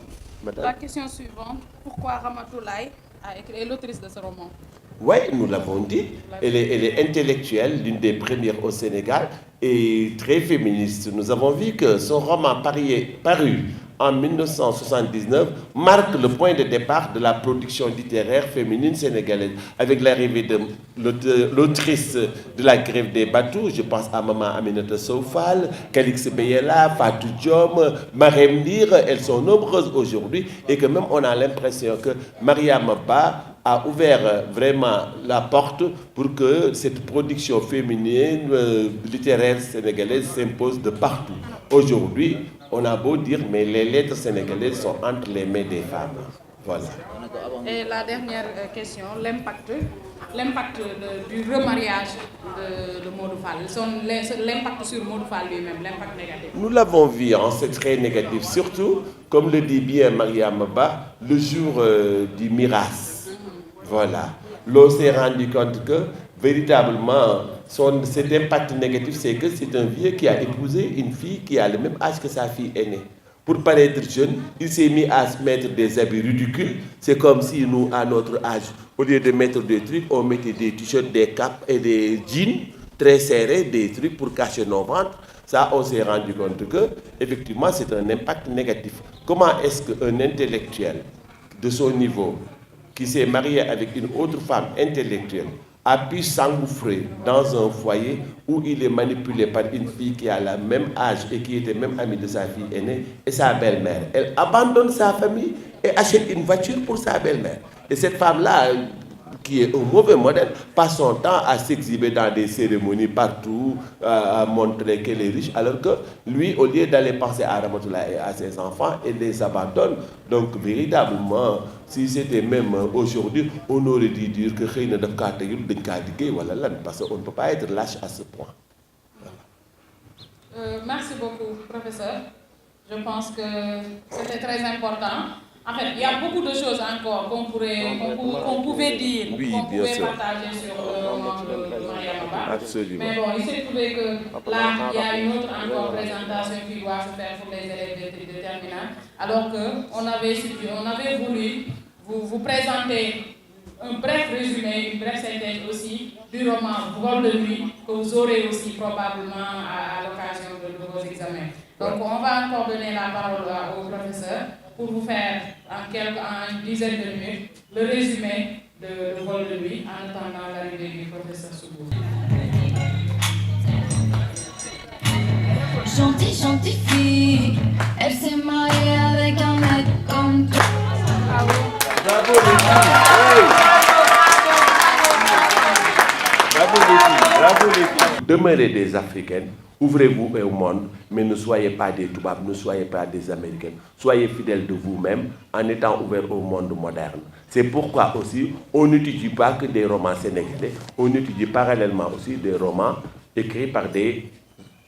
madame. La question suivante, pourquoi Ramatoulaye a écrit, est l'autrice de ce roman? Oui, nous l'avons dit, elle est intellectuelle, l'une des premières au Sénégal, et très féministe. Nous avons vu que son roman paru en 1979 marque le point de départ de la production littéraire féminine sénégalaise. Avec l'arrivée de l'autrice de La Grève des bateaux, je pense à Maman Aminata Sow Fall, Calix Beyela, Fatou Diom, Marème Lir, elles sont nombreuses aujourd'hui, et que même on a l'impression que Mariama Ba a ouvert vraiment la porte pour que cette production féminine littéraire sénégalaise s'impose de partout. Aujourd'hui, on a beau dire, mais les lettres sénégalaises sont entre les mains des femmes. Voilà. Et la dernière question, l'impact l'impact du remariage de Modou Fall, l'impact sur Modou Fall lui-même, l'impact négatif. Nous l'avons vu, hein, c'est très négatif, surtout, comme le dit bien Mariam Ba, le jour du Miras. Voilà. L'on s'est rendu compte que, véritablement, cet impact négatif, c'est que c'est un vieux qui a épousé une fille qui a le même âge que sa fille aînée. Pour paraître jeune, il s'est mis à se mettre des habits ridicules. C'est comme si nous, à notre âge, au lieu de mettre des trucs, on mettait des t-shirts, des capes et des jeans très serrés, des trucs pour cacher nos ventres. Ça, on s'est rendu compte que, effectivement, c'est un impact négatif. Comment est-ce qu'un intellectuel de son niveau, qui s'est marié avec une autre femme intellectuelle, a pu s'engouffrer dans un foyer où il est manipulé par une fille qui a le même âge et qui était même amie de sa fille aînée et sa belle-mère. Elle abandonne sa famille et achète une voiture pour sa belle-mère. Et cette femme-là, qui est un mauvais modèle, passe son temps à s'exhiber dans des cérémonies partout, à montrer qu'elle est riche, alors que lui, au lieu d'aller penser à Ramatoulaye et à ses enfants, il les abandonne. Donc, véritablement, si c'était même aujourd'hui, on aurait dû dire que parce qu'on ne peut pas être lâche à ce point. Merci beaucoup, professeur. Je pense que c'était très important. En fait, il y a beaucoup de choses encore qu'on pouvait dire, oui, qu'on pouvait sûr. partager sur le roman de Mariam Ba. Absolument. Mais bon, il s'est trouvé que là, il y a une autre encore présentation qui doit se faire pour les élèves de terminale. Alors qu'on avait voulu vous présenter un bref résumé, une brève synthèse aussi du roman Vol de nuit, que vous aurez aussi probablement à l'occasion de vos examens. Donc, on va encore donner la parole au professeur pour vous faire en une dizaine de minutes le résumé de Vol de nuit en attendant l'arrivée du professeur Soubou. Gentille fille, elle s'est mariée avec un mec comme toi. Bravo les filles! Bravo les filles! Bravo les filles! Demeurez des Africaines. Ouvrez-vous au monde, mais ne soyez pas des Toubabs, ne soyez pas des Américains. Soyez fidèles de vous-même en étant ouverts au monde moderne. C'est pourquoi aussi, on n'étudie pas que des romans sénégalais, on étudie parallèlement aussi des romans écrits par des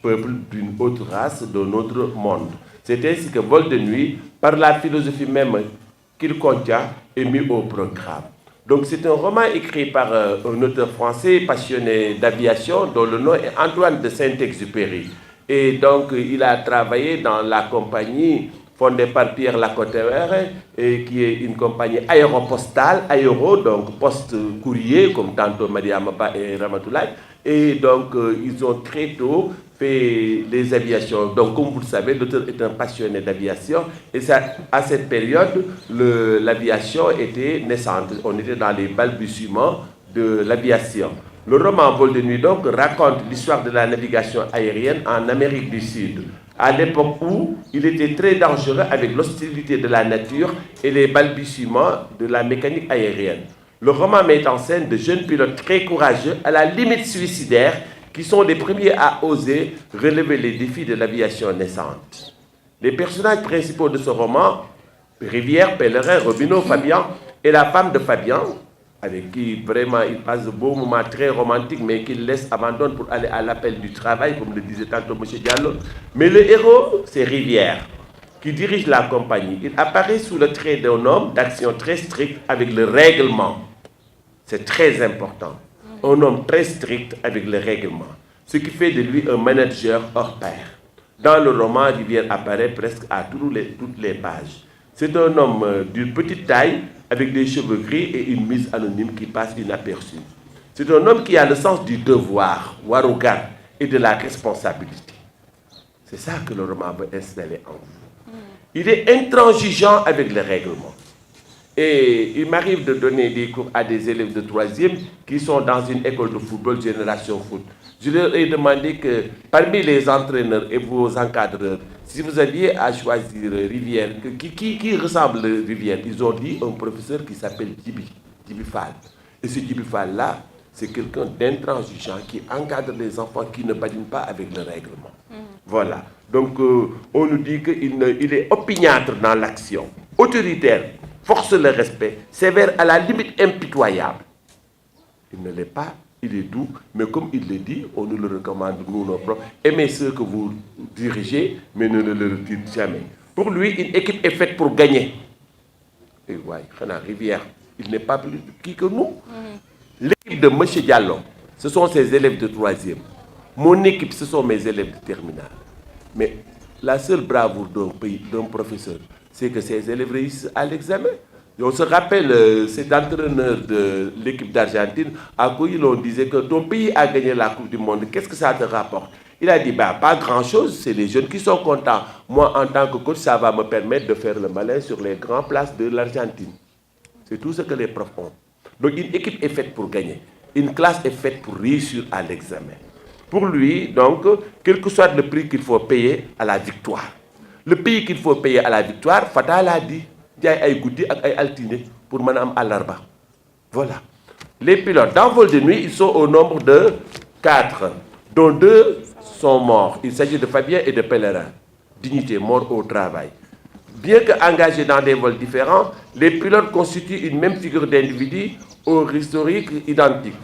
peuples d'une autre race, d'un autre monde. C'est ainsi que Vol de nuit, par la philosophie même qu'il contient, est mis au programme. Donc c'est un roman écrit par un auteur français passionné d'aviation dont le nom est Antoine de Saint-Exupéry. Et donc il a travaillé dans la compagnie fondée par Pierre Lacotévere, qui est une compagnie aéropostale, donc poste-courrier, comme tantôt Mariam Ba et Ramatoulaye. Et donc ils ont très tôt fait les aviations. Donc comme vous le savez, l'auteur est un passionné d'aviation. Et ça, à cette période, l'aviation était naissante. On était dans les balbutiements de l'aviation. Le roman Vol de nuit donc raconte l'histoire de la navigation aérienne en Amérique du Sud, à l'époque où il était très dangereux avec l'hostilité de la nature et les balbutiements de la mécanique aérienne. Le roman met en scène de jeunes pilotes très courageux, à la limite suicidaire, qui sont les premiers à oser relever les défis de l'aviation naissante. Les personnages principaux de ce roman, Rivière, Pellerin, Robineau, Fabian, et la femme de Fabian, avec qui vraiment il passe de beaux moments très romantiques, mais qu'il laisse abandonner pour aller à l'appel du travail, comme le disait tantôt M. Diallo. Mais le héros, c'est Rivière, qui dirige la compagnie. Il apparaît sous le trait d'un homme d'action très strict avec le règlement. C'est très important. Un homme très strict avec le règlement, ce qui fait de lui un manager hors pair. Dans le roman, Rivière apparaît presque à toutes les pages. C'est un homme d'une petite taille, avec des cheveux gris et une mise anonyme qui passe inaperçue. C'est un homme qui a le sens du devoir, warugar, et de la responsabilité. C'est ça que le roman veut installer en vous. Il est intransigeant avec le règlement. Et il m'arrive de donner des cours à des élèves de 3e qui sont dans une école de football Génération Foot. Je leur ai demandé que parmi les entraîneurs et vos encadreurs, si vous aviez à choisir Rivière, qui ressemble à Rivière, ils ont dit un professeur qui s'appelle Djibi Fall. Et ce Djibi Fall-là, c'est quelqu'un d'intransigeant qui encadre les enfants qui ne badinent pas avec le règlement. Voilà. Donc on nous dit qu'il est opiniâtre dans l'action, autoritaire, force le respect, sévère à la limite impitoyable. Il ne l'est pas, il est doux, mais comme il le dit, on nous le recommande, nous, nos propres. Aimez ceux que vous dirigez, mais ne le dites jamais. Pour lui, une équipe est faite pour gagner. Et ouais, Rivière, il n'est pas plus qui que nous. L'équipe de M. Diallo, ce sont ses élèves de 3e. Mon équipe, ce sont mes élèves de terminale. Mais la seule bravoure d'un professeur, c'est que ses élèves réussissent à l'examen. On se rappelle, cet entraîneur de l'équipe d'Argentine, à qui l'on disait que ton pays a gagné la Coupe du Monde, qu'est-ce que ça te rapporte? Il a dit, pas grand-chose, c'est les jeunes qui sont contents. Moi, en tant que coach, ça va me permettre de faire le malin sur les grandes places de l'Argentine. C'est tout ce que les profs ont. Donc, une équipe est faite pour gagner. Une classe est faite pour réussir à l'examen. Pour lui, donc, quel que soit le prix qu'il faut payer à la victoire. Le prix qu'il faut payer à la victoire, Fatal a dit, pour Madame Alarba. Voilà. Les pilotes dans vol de nuit, ils sont au nombre de 4, dont 2 sont morts. Il s'agit de Fabien et de Pellerin. Dignité, mort au travail. Bien qu'engagés dans des vols différents, les pilotes constituent une même figure d'individu au historique identique.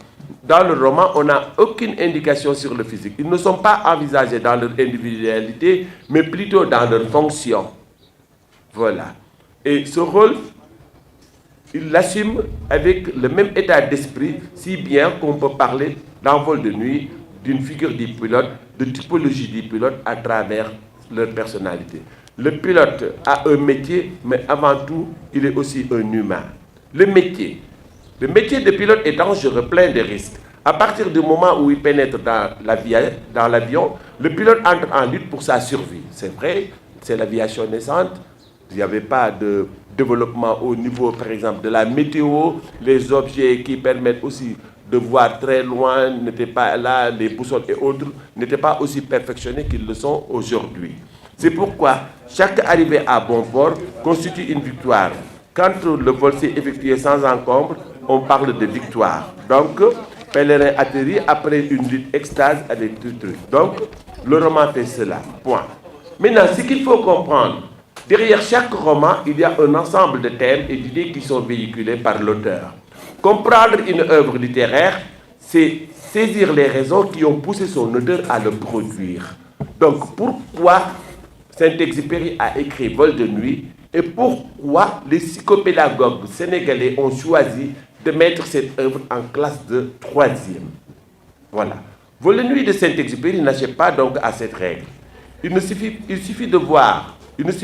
Dans le roman, on n'a aucune indication sur le physique. Ils ne sont pas envisagés dans leur individualité, mais plutôt dans leur fonction. Voilà. Et ce rôle, il l'assume avec le même état d'esprit, si bien qu'on peut parler dans vol de nuit d'une figure du pilote, de typologie du pilote à travers leur personnalité. Le pilote a un métier, mais avant tout, il est aussi un humain. Le métier de pilote est dangereux, plein de risques. À partir du moment où il pénètre dans l'avion, le pilote entre en lutte pour sa survie. C'est vrai, c'est l'aviation naissante. Il n'y avait pas de développement au niveau, par exemple, de la météo. Les objets qui permettent aussi de voir très loin n'étaient pas là, les boussoles et autres n'étaient pas aussi perfectionnés qu'ils le sont aujourd'hui. C'est pourquoi chaque arrivée à bon port constitue une victoire. Quand le vol s'est effectué sans encombre, on parle de victoire. Donc, Pellerin atterrit après une lutte extase avec tout truc. Donc, le roman fait cela. Point. Maintenant, ce qu'il faut comprendre, derrière chaque roman, il y a un ensemble de thèmes et d'idées qui sont véhiculés par l'auteur. Comprendre une œuvre littéraire, c'est saisir les raisons qui ont poussé son auteur à le produire. Donc, pourquoi Saint-Exupéry a écrit Vol de nuit et pourquoi les psychopédagogues sénégalais ont choisi de mettre cette œuvre en classe de 3e. Voilà. Vol de nuit de Saint-Exupéry n'achète pas donc à cette règle. Il ne suffit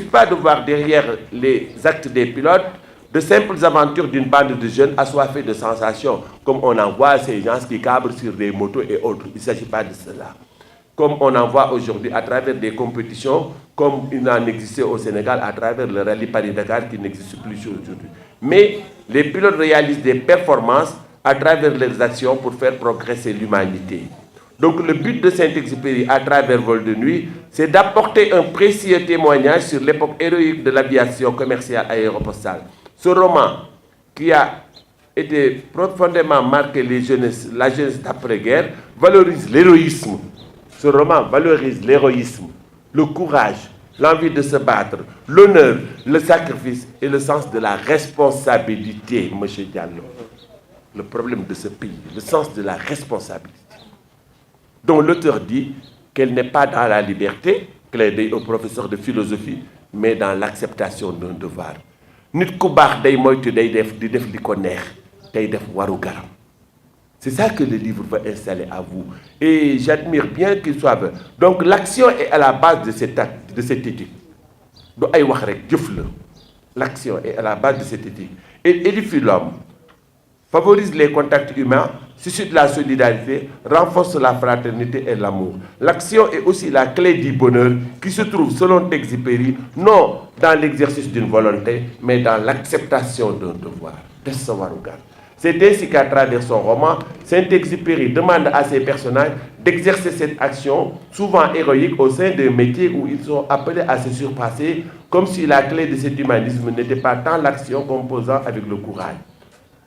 pas de voir derrière les actes des pilotes de simples aventures d'une bande de jeunes assoiffés de sensations, comme on en voit ces gens qui cabrent sur des motos et autres. Il ne s'agit pas de cela. Comme on en voit aujourd'hui à travers des compétitions, comme il en existait au Sénégal à travers le rallye Paris-Dakar qui n'existe plus aujourd'hui. Mais les pilotes réalisent des performances à travers leurs actions pour faire progresser l'humanité. Donc le but de Saint-Exupéry à travers Vol de nuit, c'est d'apporter un précieux témoignage sur l'époque héroïque de l'aviation commerciale aéropostale. Ce roman, qui a été profondément marqué la jeunesse d'après-guerre, valorise l'héroïsme. Ce roman valorise l'héroïsme, le courage, l'envie de se battre, l'honneur, le sacrifice et le sens de la responsabilité, M. Diallo. Le problème de ce pays, le sens de la responsabilité. Dont l'auteur dit qu'elle n'est pas dans la liberté, clin d'œil au professeur de philosophie, mais dans l'acceptation d'un devoir. Nit ku baax day moytu day def di def li ko neex day def waru garam. C'est ça que le livre va installer à vous. Et j'admire bien qu'il soit... Donc l'action est à la base de cette éthique. L'action est à la base de cette éthique. Et édifie l'homme, favorise les contacts humains, suscite la solidarité, renforce la fraternité et l'amour. L'action est aussi la clé du bonheur qui se trouve, selon Exupéry, non dans l'exercice d'une volonté, mais dans l'acceptation d'un devoir. C'est ainsi qu'à travers son roman, Saint-Exupéry demande à ses personnages d'exercer cette action, souvent héroïque, au sein d'un métier où ils sont appelés à se surpasser, comme si la clé de cet humanisme n'était pas tant l'action composant avec le courage.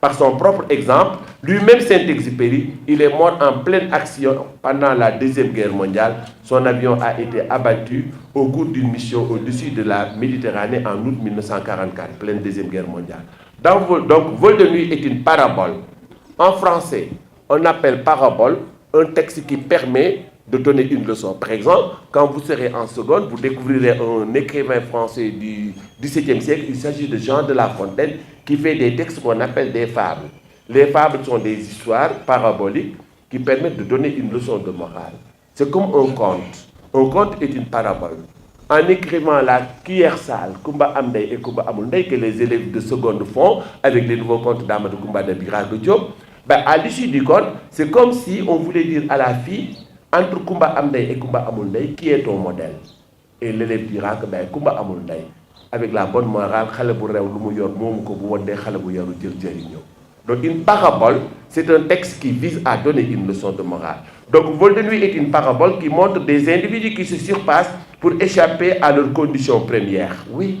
Par son propre exemple, lui-même Saint-Exupéry, il est mort en pleine action pendant la Deuxième Guerre mondiale. Son avion a été abattu au cours d'une mission au-dessus de la Méditerranée en août 1944, pleine Deuxième Guerre mondiale. Donc, Vol de nuit est une parabole En français, on appelle parabole un texte qui permet de donner une leçon. Par exemple, quand vous serez en seconde, vous découvrirez un écrivain français du XVIIe siècle. Il s'agit de Jean de La Fontaine qui fait des textes qu'on appelle des fables. Les fables sont des histoires paraboliques qui permettent de donner une leçon de morale. C'est comme un conte. Un conte est une parabole. En écrivant la cuillère sale, Kumba Amdei et Kumba Amundei, que les élèves de seconde font avec les nouveaux contes d'Amadou Kumba de Birago Diop, à l'issue du conte, c'est comme si on voulait dire à la fille, entre Kumba Amdei et Kumba Amundei, qui est ton modèle? Et l'élève dira que Kumba Amundei, avec la bonne morale, donc une parabole, c'est un texte qui vise à donner une leçon de morale. Donc Vol de nuit est une parabole qui montre des individus qui se surpassent pour échapper à leurs conditions premières. Oui,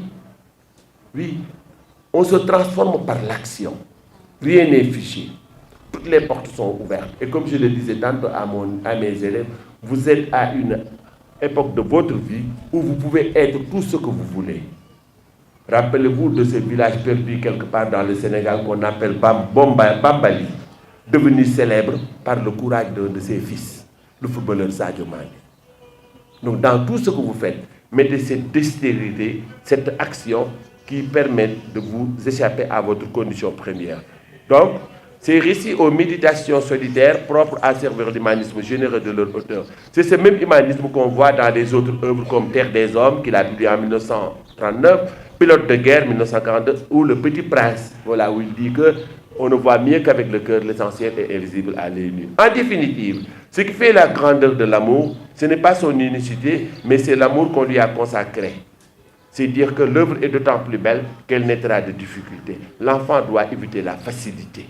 oui, on se transforme par l'action. Rien n'est fiché. Toutes les portes sont ouvertes. Et comme je le disais tantôt à mes élèves, vous êtes à une époque de votre vie où vous pouvez être tout ce que vous voulez. Rappelez-vous de ce village perdu quelque part dans le Sénégal qu'on appelle Bambali, devenu célèbre par le courage d'un de ses fils, le footballeur Sadio Mané. Donc dans tout ce que vous faites, mettez cette dextérité, cette action qui permet de vous échapper à votre condition première. Donc, ces récits aux méditations solitaires propres à servir l'humanisme généreux de leur auteur. C'est ce même humanisme qu'on voit dans les autres œuvres comme Terre des Hommes, qu'il a publié en 1939, Pilote de guerre, 1942, ou Le Petit Prince, voilà, où il dit qu'on ne voit mieux qu'avec le cœur, l'essentiel est invisible à l'œil nu. En définitive, ce qui fait la grandeur de l'amour, ce n'est pas son unicité, mais c'est l'amour qu'on lui a consacré. C'est dire que l'œuvre est d'autant plus belle qu'elle naîtra de difficultés. L'enfant doit éviter la facilité.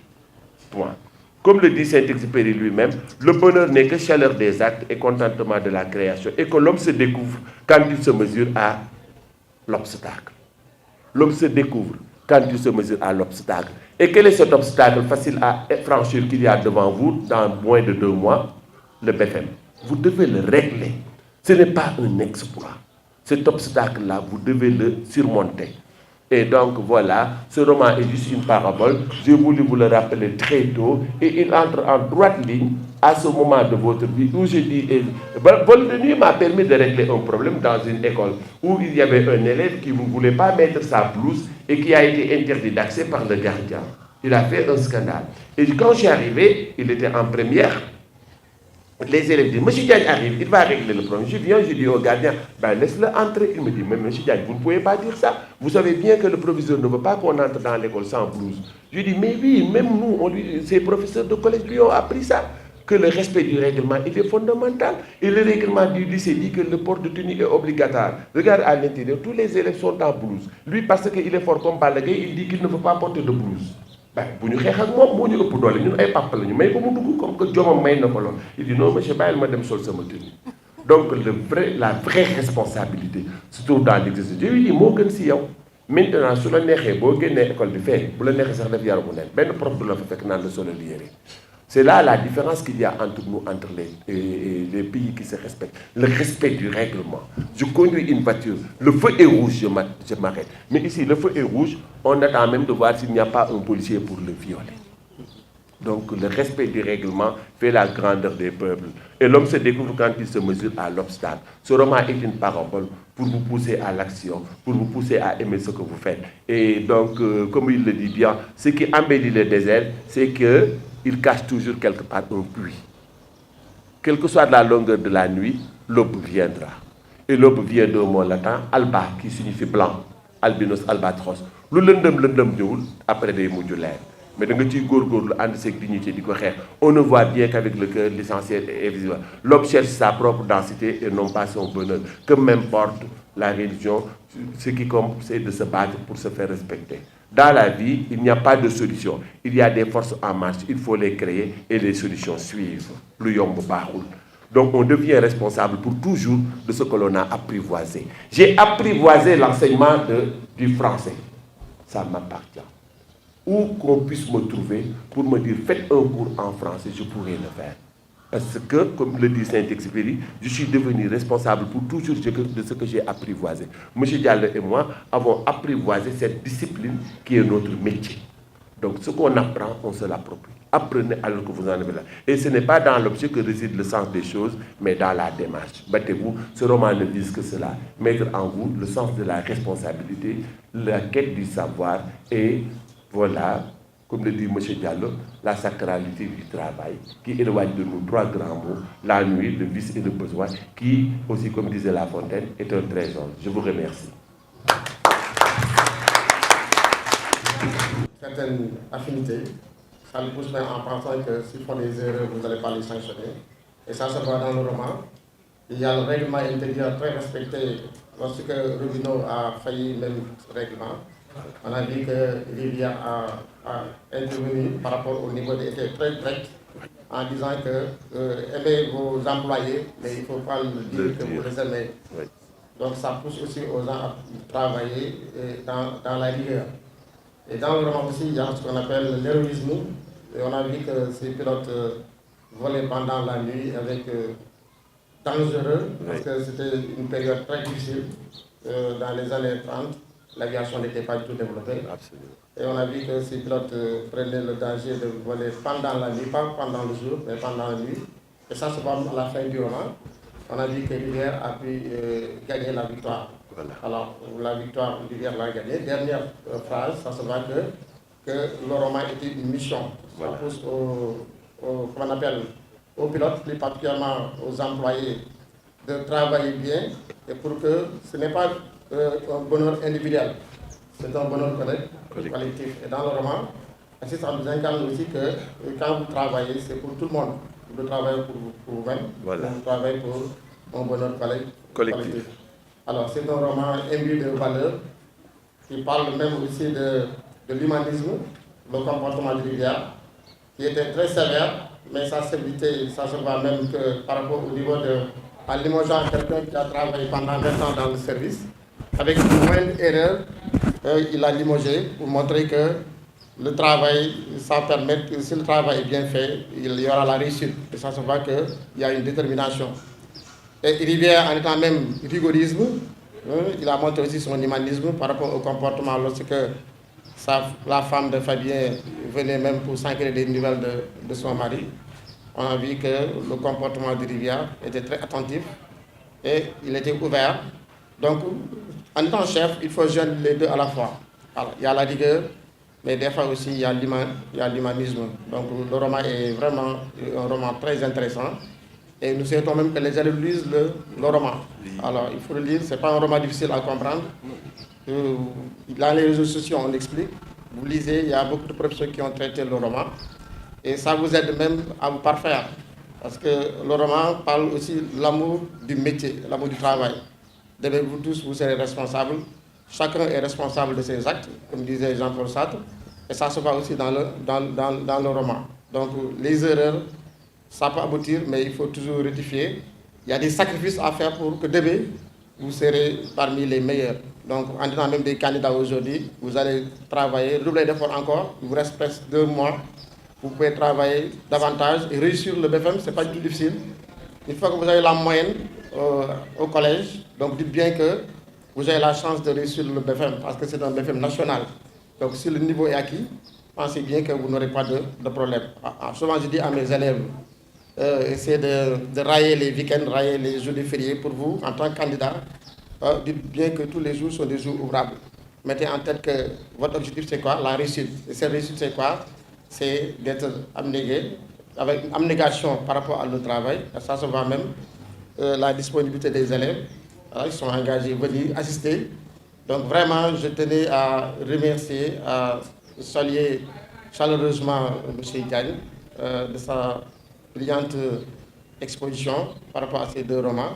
Point. Comme le dit Saint-Exupéry lui-même, le bonheur n'est que chaleur des actes et contentement de la création, et que l'homme se découvre quand il se mesure à l'obstacle. L'homme se découvre quand il se mesure à l'obstacle. Et quel est cet obstacle facile à franchir qu'il y a devant vous dans moins de 2 mois? Le BFM. Vous devez le régler. Ce n'est pas un exploit. Cet obstacle-là, vous devez le surmonter. Et donc voilà, ce roman est juste une parabole. J'ai voulu vous le rappeler très tôt. Et il entre en droite ligne à ce moment de votre vie où je dis... Vol de nuit m'a permis de régler un problème dans une école où il y avait un élève qui ne voulait pas mettre sa blouse et qui a été interdit d'accès par le gardien. Il a fait un scandale. Et quand je suis arrivé, il était en première. Les élèves disent, Monsieur Diagne arrive, il va régler le problème. Je viens, je dis au gardien, laisse-le entrer. Il me dit, mais Monsieur Diagne, vous ne pouvez pas dire ça. Vous savez bien que le proviseur ne veut pas qu'on entre dans l'école sans blouse. Je dis, mais oui, même nous, ces professeurs de collège lui ont appris ça. Que le respect du règlement, il est fondamental. Et le règlement du lycée dit que le port de tenue est obligatoire. Regarde à l'intérieur, tous les élèves sont en blouse. Lui, parce qu'il est fort comme Balagay, il dit qu'il ne veut pas porter de blouse. Bu ñu xeex ak moom moo ñu ëpp doole ñun ay papa la ñu may ko mu dugg comme que jomam may na ko lool il dit non monsieur bàyyil ma dem sol sama tenue. Donc la vraie responsabilité se trouve dans l'exercice. Je lui dis moo gën si yow maintenant su la neexee boo génnee école bi fee bu la neexee sax def yaramu neen benn prof du la fa fekk naan la solo li yére. C'est là la différence qu'il y a entre nous, entre les pays qui se respectent. Le respect du règlement. Je conduis une voiture, le feu est rouge, je m'arrête. Mais ici, le feu est rouge, on attend même de voir s'il n'y a pas un policier pour le violer. Donc le respect du règlement fait la grandeur des peuples. Et l'homme se découvre quand il se mesure à l'obstacle. Ce roman est une parabole pour vous pousser à l'action, pour vous pousser à aimer ce que vous faites. Et donc, comme il le dit bien, ce qui embellit le désert, c'est que il cache toujours quelque part un puits. Quelle que soit la longueur de la nuit, l'aube viendra. Et l'aube vient d'un mot latin, alba, qui signifie blanc, albinos, albatros. Le lendem ñëwul après day mujj leer. Mais da nga ciy góorgóorlu ànd seeg dignité di ko xeex. On ne voit bien qu'avec le cœur, l'essentiel est invisible. L'homme cherche sa propre densité et non pas son bonheur. Que m'importe la religion, ce qui compte, c'est de se battre pour se faire respecter. Dans la vie, il n'y a pas de solution. Il y a des forces en marche. Il faut les créer et les solutions suivent. Donc on devient responsable pour toujours de ce que l'on a apprivoisé. J'ai apprivoisé l'enseignement du français. Ça m'appartient. Où qu'on puisse me trouver pour me dire faites un cours en français, je pourrais le faire. Parce que, comme le dit Saint-Exupéry, je suis devenu responsable pour toujours de ce que j'ai apprivoisé. M. Diallo et moi avons apprivoisé cette discipline qui est notre métier. Donc ce qu'on apprend, on se l'approprie. Apprenez alors que vous en avez là. Et ce n'est pas dans l'objet que réside le sens des choses, mais dans la démarche. Battez-vous, ce roman ne vise que cela. Mettre en vous le sens de la responsabilité, la quête du savoir et voilà, comme le dit M. Diallo, la sacralité du travail qui éloigne de nous 3 grands mots, la nuit, le vice et le besoin, qui aussi, comme disait La Fontaine, est un trésor. Je vous remercie. Certaines affinités, ça nous pousse même en pensant que s'ils font des erreurs, vous n'allez pas les sanctionner. Et ça se voit dans le roman. Il y a le règlement intérieur très respecté. Lorsque Robineau a failli même ce règlement, on a vu que Rivière a intervenu par rapport au niveau des était très direct en disant que aimez vos employés, mais il ne faut pas le dire que vous les aimez. Oui. Donc ça pousse aussi aux gens à travailler dans la rigueur. Et dans le roman aussi, il y a ce qu'on appelle l'héroïsme. Et on a vu que ces pilotes volaient pendant la nuit avec dangereux, parce que c'était une période très difficile. Dans les années 30, l'aviation n'était pas du tout développée. Absolument. Et on a vu que ces pilotes prenaient le danger de voler pendant la nuit, pas pendant le jour, mais pendant la nuit. Et ça se voit à la fin du roman. On a vu que Rivière a pu gagner la victoire. Voilà. Alors, la victoire, Rivière l'a gagnée. Dernière phrase, ça se voit que le roman était une mission. Voilà. Ça pousse comment on appelle, aux pilotes, plus particulièrement aux employés, de travailler bien, et pour que ce n'est pas un bonheur individuel, c'est un bonheur collectif. Et dans le roman, ça nous incarne aussi que quand vous travaillez, c'est pour tout le monde. Vous travaillez pour vous-même, voilà. Vous travaillez pour un bonheur collectif. Alors c'est un roman imbu de valeurs, qui parle même aussi de l'humanisme, le comportement de Rivière, qui était très sévère, mais sa sévérité, ça se voit même que par rapport au niveau de... En limogeant quelqu'un qui a travaillé pendant 20 ans dans le service, avec une moindre erreur, il a limogé pour montrer que le travail, ça permet que si le travail est bien fait, il y aura la réussite. Et ça se voit qu'il y a une détermination. Et Rivière, en étant même rigorisme, il a montré aussi son humanisme par rapport au comportement lorsque la femme de Fabien venait même pour s'enquérir des nouvelles de son mari. On a vu que le comportement de Rivière était très attentif et il était ouvert. Donc, en étant chef, il faut joindre les deux à la fois. Alors, il y a la rigueur, mais des fois aussi il y a l'humanisme. Donc, le roman est vraiment un roman très intéressant. Et nous souhaitons même que les élèves lisent le roman. Alors, il faut le lire, ce n'est pas un roman difficile à comprendre. Dans les réseaux sociaux, on l'explique. Vous lisez, il y a beaucoup de professeurs qui ont traité le roman. Et ça vous aide même à vous parfaire. Parce que le roman parle aussi de l'amour du métier, l'amour du travail. Devez vous tous, vous serez responsables. Chacun est responsable de ses actes, comme disait Jean-Paul Sartre. Et ça se voit aussi dans le roman. Donc les erreurs, ça peut aboutir, mais il faut toujours rectifier. Il y a des sacrifices à faire pour que demain, vous serez parmi les meilleurs. Donc en étant même des candidats aujourd'hui, vous allez travailler, redoubler d'efforts encore. Il vous reste presque 2 mois. Vous pouvez travailler davantage et réussir le BFM, ce n'est pas du tout difficile. Une fois que vous avez la moyenne au collège, donc dites bien que vous avez la chance de réussir le BFM parce que c'est un BFM national. Donc si le niveau est acquis, pensez bien que vous n'aurez pas de problème. Souvent je dis à mes élèves, essayez de railler les week-ends, railler les jours de férié pour vous en tant que candidat. Dites bien que tous les jours sont des jours ouvrables. Mettez en tête que votre objectif c'est quoi? La réussite. Et cette réussite c'est quoi? C'est d'être abnégé, avec une abnégation par rapport à le travail. Ça se voit même la disponibilité des élèves. Alors, ils sont engagés, venir assister. Donc vraiment, je tenais à remercier, à saluer chaleureusement M. Diagne de sa brillante exposition par rapport à ces 2 romans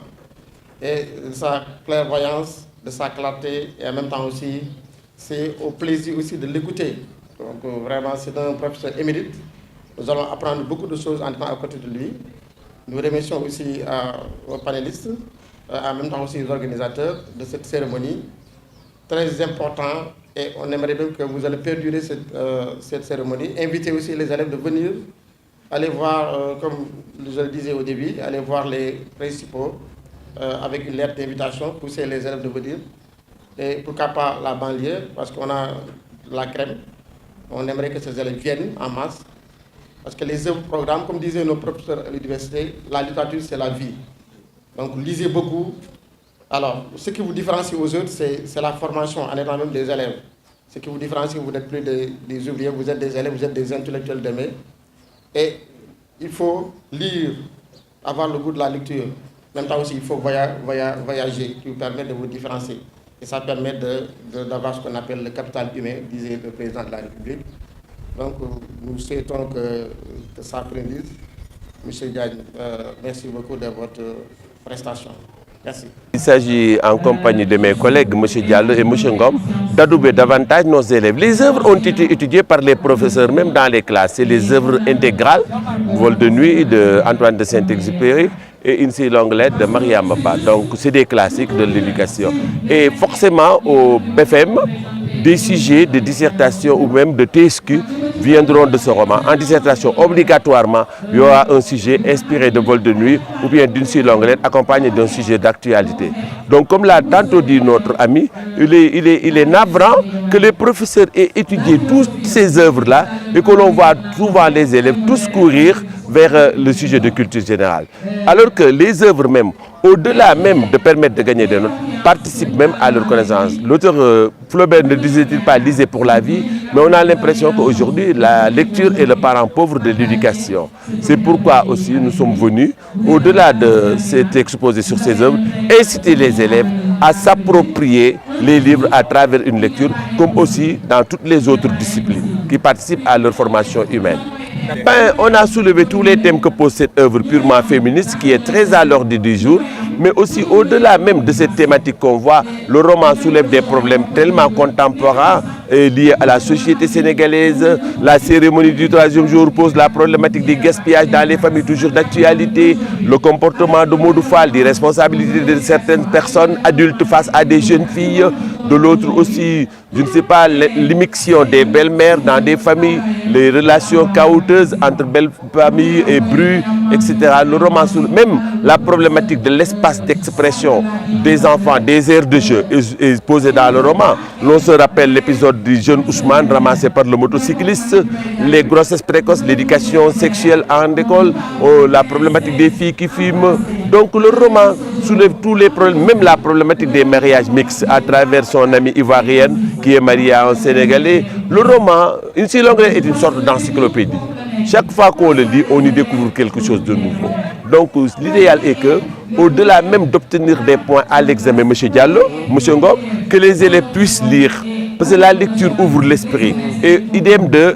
et de sa clairvoyance, de sa clarté et en même temps aussi, c'est au plaisir aussi de l'écouter. Donc vraiment, c'est un professeur émérite. Nous allons apprendre beaucoup de choses en étant à côté de lui. Nous remercions aussi aux panélistes, en même temps aussi aux organisateurs de cette cérémonie. Très important, et on aimerait bien que vous allez perdurer cette cérémonie. Invitez aussi les élèves de venir, aller voir, comme je le disais au début, aller voir les principaux avec une lettre d'invitation, pousser les élèves de venir. Et pourquoi pas la banlieue, parce qu'on a la crème. On aimerait que ces élèves viennent en masse. Parce que les œuvres programmes, comme disaient nos professeurs à l'université, la littérature, c'est la vie. Donc, lisez beaucoup. Alors, ce qui vous différencie aux autres, c'est la formation, en étant même des élèves. Ce qui vous différencie, vous n'êtes plus des ouvriers, vous êtes des élèves, vous êtes des intellectuels demain. Et il faut lire, avoir le goût de la lecture. En même temps aussi, il faut voyager, qui vous permet de vous différencier. Et ça permet d'avoir ce qu'on appelle le capital humain, disait le président de la République. Donc, nous souhaitons que ça prenne. Monsieur Diagne, merci beaucoup de votre prestation. Merci. Il s'agit, en compagnie de mes collègues, M. Diallo et M. Ngom, d'adouber davantage nos élèves. Les œuvres ont été étudiées par les professeurs, même dans les classes. C'est les œuvres intégrales, Vol de nuit d'Antoine de Saint-Exupéry et Une si longue lettre de Maria Mapa. Donc, c'est des classiques de l'éducation. Et forcément, au BFM, des sujets de dissertation ou même de TSQ viendront de ce roman. En dissertation, obligatoirement, il y aura un sujet inspiré de Vol de nuit ou bien d'une si longue lettre accompagné d'un sujet d'actualité. Donc, comme l'a tantôt dit notre ami, il est navrant que les professeurs aient étudié toutes ces œuvres-là et que l'on voit souvent les élèves tous courir vers le sujet de culture générale. Alors que les œuvres même, au-delà même de permettre de gagner des notes, participent même à leur connaissance. L'auteur Flaubert ne disait-il pas « lisez pour la vie », mais on a l'impression qu'aujourd'hui, la lecture est le parent pauvre de l'éducation. C'est pourquoi aussi nous sommes venus, au-delà de cet exposé sur ces œuvres, inciter les élèves à s'approprier les livres à travers une lecture, comme aussi dans toutes les autres disciplines qui participent à leur formation humaine. Ben, on a soulevé tous les thèmes que pose cette œuvre purement féministe qui est très à l'ordre du jour, mais aussi au-delà même de cette thématique qu'on voit, le roman soulève des problèmes tellement contemporains liés à la société sénégalaise. La cérémonie du 3e jour pose la problématique du gaspillage dans les familles, toujours d'actualité, le comportement de Modou Fall, des responsabilités de certaines personnes adultes face à des jeunes filles, de l'autre aussi, je ne sais pas, l'immixtion des belles-mères dans des familles, les relations chaotiques entre belles familles et bru, etc. Le roman, même la problématique de l'espace d'expression des enfants, des aires de jeu est posée dans le roman. L'on se rappelle l'épisode du jeune Ousmane ramassé par le motocycliste, les grossesses précoces, l'éducation sexuelle en école, la problématique des filles qui fument. Donc le roman soulève tous les problèmes, même la problématique des mariages mixtes à travers son amie ivoirienne qui est mariée à un Sénégalais. Le roman, Une si longue lettre est une sorte d'encyclopédie. Chaque fois qu'on le lit, on y découvre quelque chose de nouveau. Donc l'idéal est que, au-delà même d'obtenir des points à l'examen, M. Diallo, M. Ngom, que les élèves puissent lire. Parce que la lecture ouvre l'esprit. Et idem de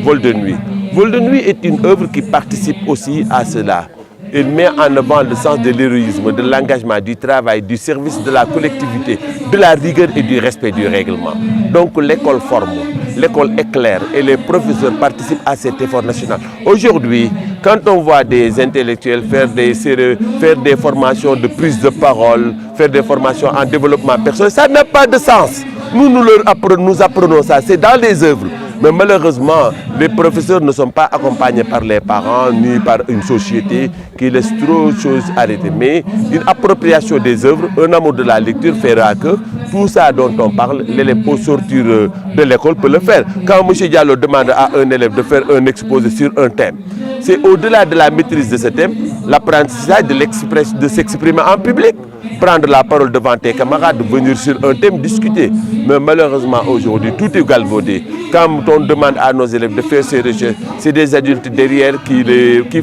Vol de nuit. Vol de nuit est une œuvre qui participe aussi à cela. Il met en avant le sens de l'héroïsme, de l'engagement, du travail, du service de la collectivité, de la rigueur et du respect du règlement. Donc l'école forme, l'école éclaire et les professeurs participent à cet effort national. Aujourd'hui, quand on voit des intellectuels faire des formations de prise de parole, faire des formations en développement personnel, ça n'a pas de sens. Nous apprenons ça, c'est dans les œuvres. Mais malheureusement, les professeurs ne sont pas accompagnés par les parents ni par une société qui laisse trop de choses arrêter. Mais une appropriation des œuvres, un amour de la lecture fera que tout ça dont on parle, l'élève au sortir de l'école peut le faire. Quand M. Diallo demande à un élève de faire un exposé sur un thème, c'est au-delà de la maîtrise de ce thème, l'apprentissage de s'exprimer en public. Prendre la parole devant tes camarades, venir sur un thème, discuter. Mais malheureusement aujourd'hui, tout est galvaudé. Quand on demande à nos élèves de faire ces recherches, c'est des adultes derrière qui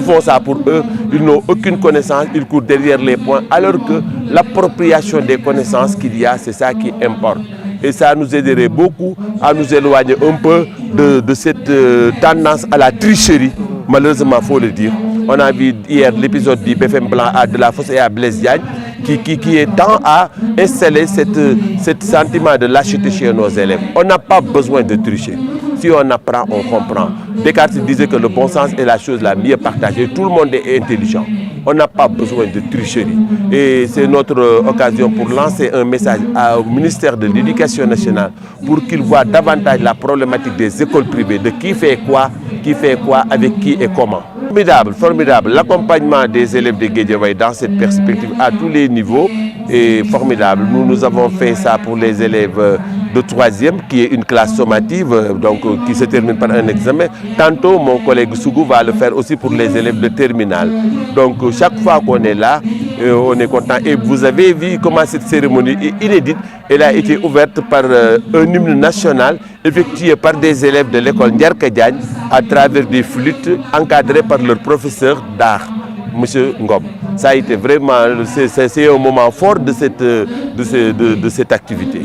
font ça pour eux. Ils n'ont aucune connaissance, ils courent derrière les points. Alors que l'appropriation des connaissances qu'il y a, c'est ça qui importe. Et ça nous aiderait beaucoup à nous éloigner un peu de cette tendance à la tricherie. Malheureusement, il faut le dire. On a vu hier l'épisode du BFM Blanc à De La Fosse et à Blaise Diagne qui est temps à installer ce sentiment de lâcheté chez nos élèves. On n'a pas besoin de tricher. Si on apprend, on comprend. Descartes disait que le bon sens est la chose la mieux partagée. Tout le monde est intelligent. On n'a pas besoin de tricherie. Et c'est notre occasion pour lancer un message au ministère de l'Éducation nationale pour qu'il voit davantage la problématique des écoles privées, de qui fait quoi, avec qui et comment. Formidable, formidable. L'accompagnement des élèves de Guédiawaye dans cette perspective à tous les niveaux est formidable. Nous avons fait ça pour les élèves de 3e, qui est une classe sommative, donc qui se termine par un examen. Tantôt, mon collègue Sougou va le faire aussi pour les élèves de terminale. Donc, chaque fois qu'on est là, on est content. Et vous avez vu comment cette cérémonie est inédite. Elle a été ouverte par un hymne national effectué par des élèves de l'école Ndiarka Diagne à travers des flûtes encadrées par leur professeur d'art, M. Ngom. Ça a été vraiment, c'est un moment fort de cette activité.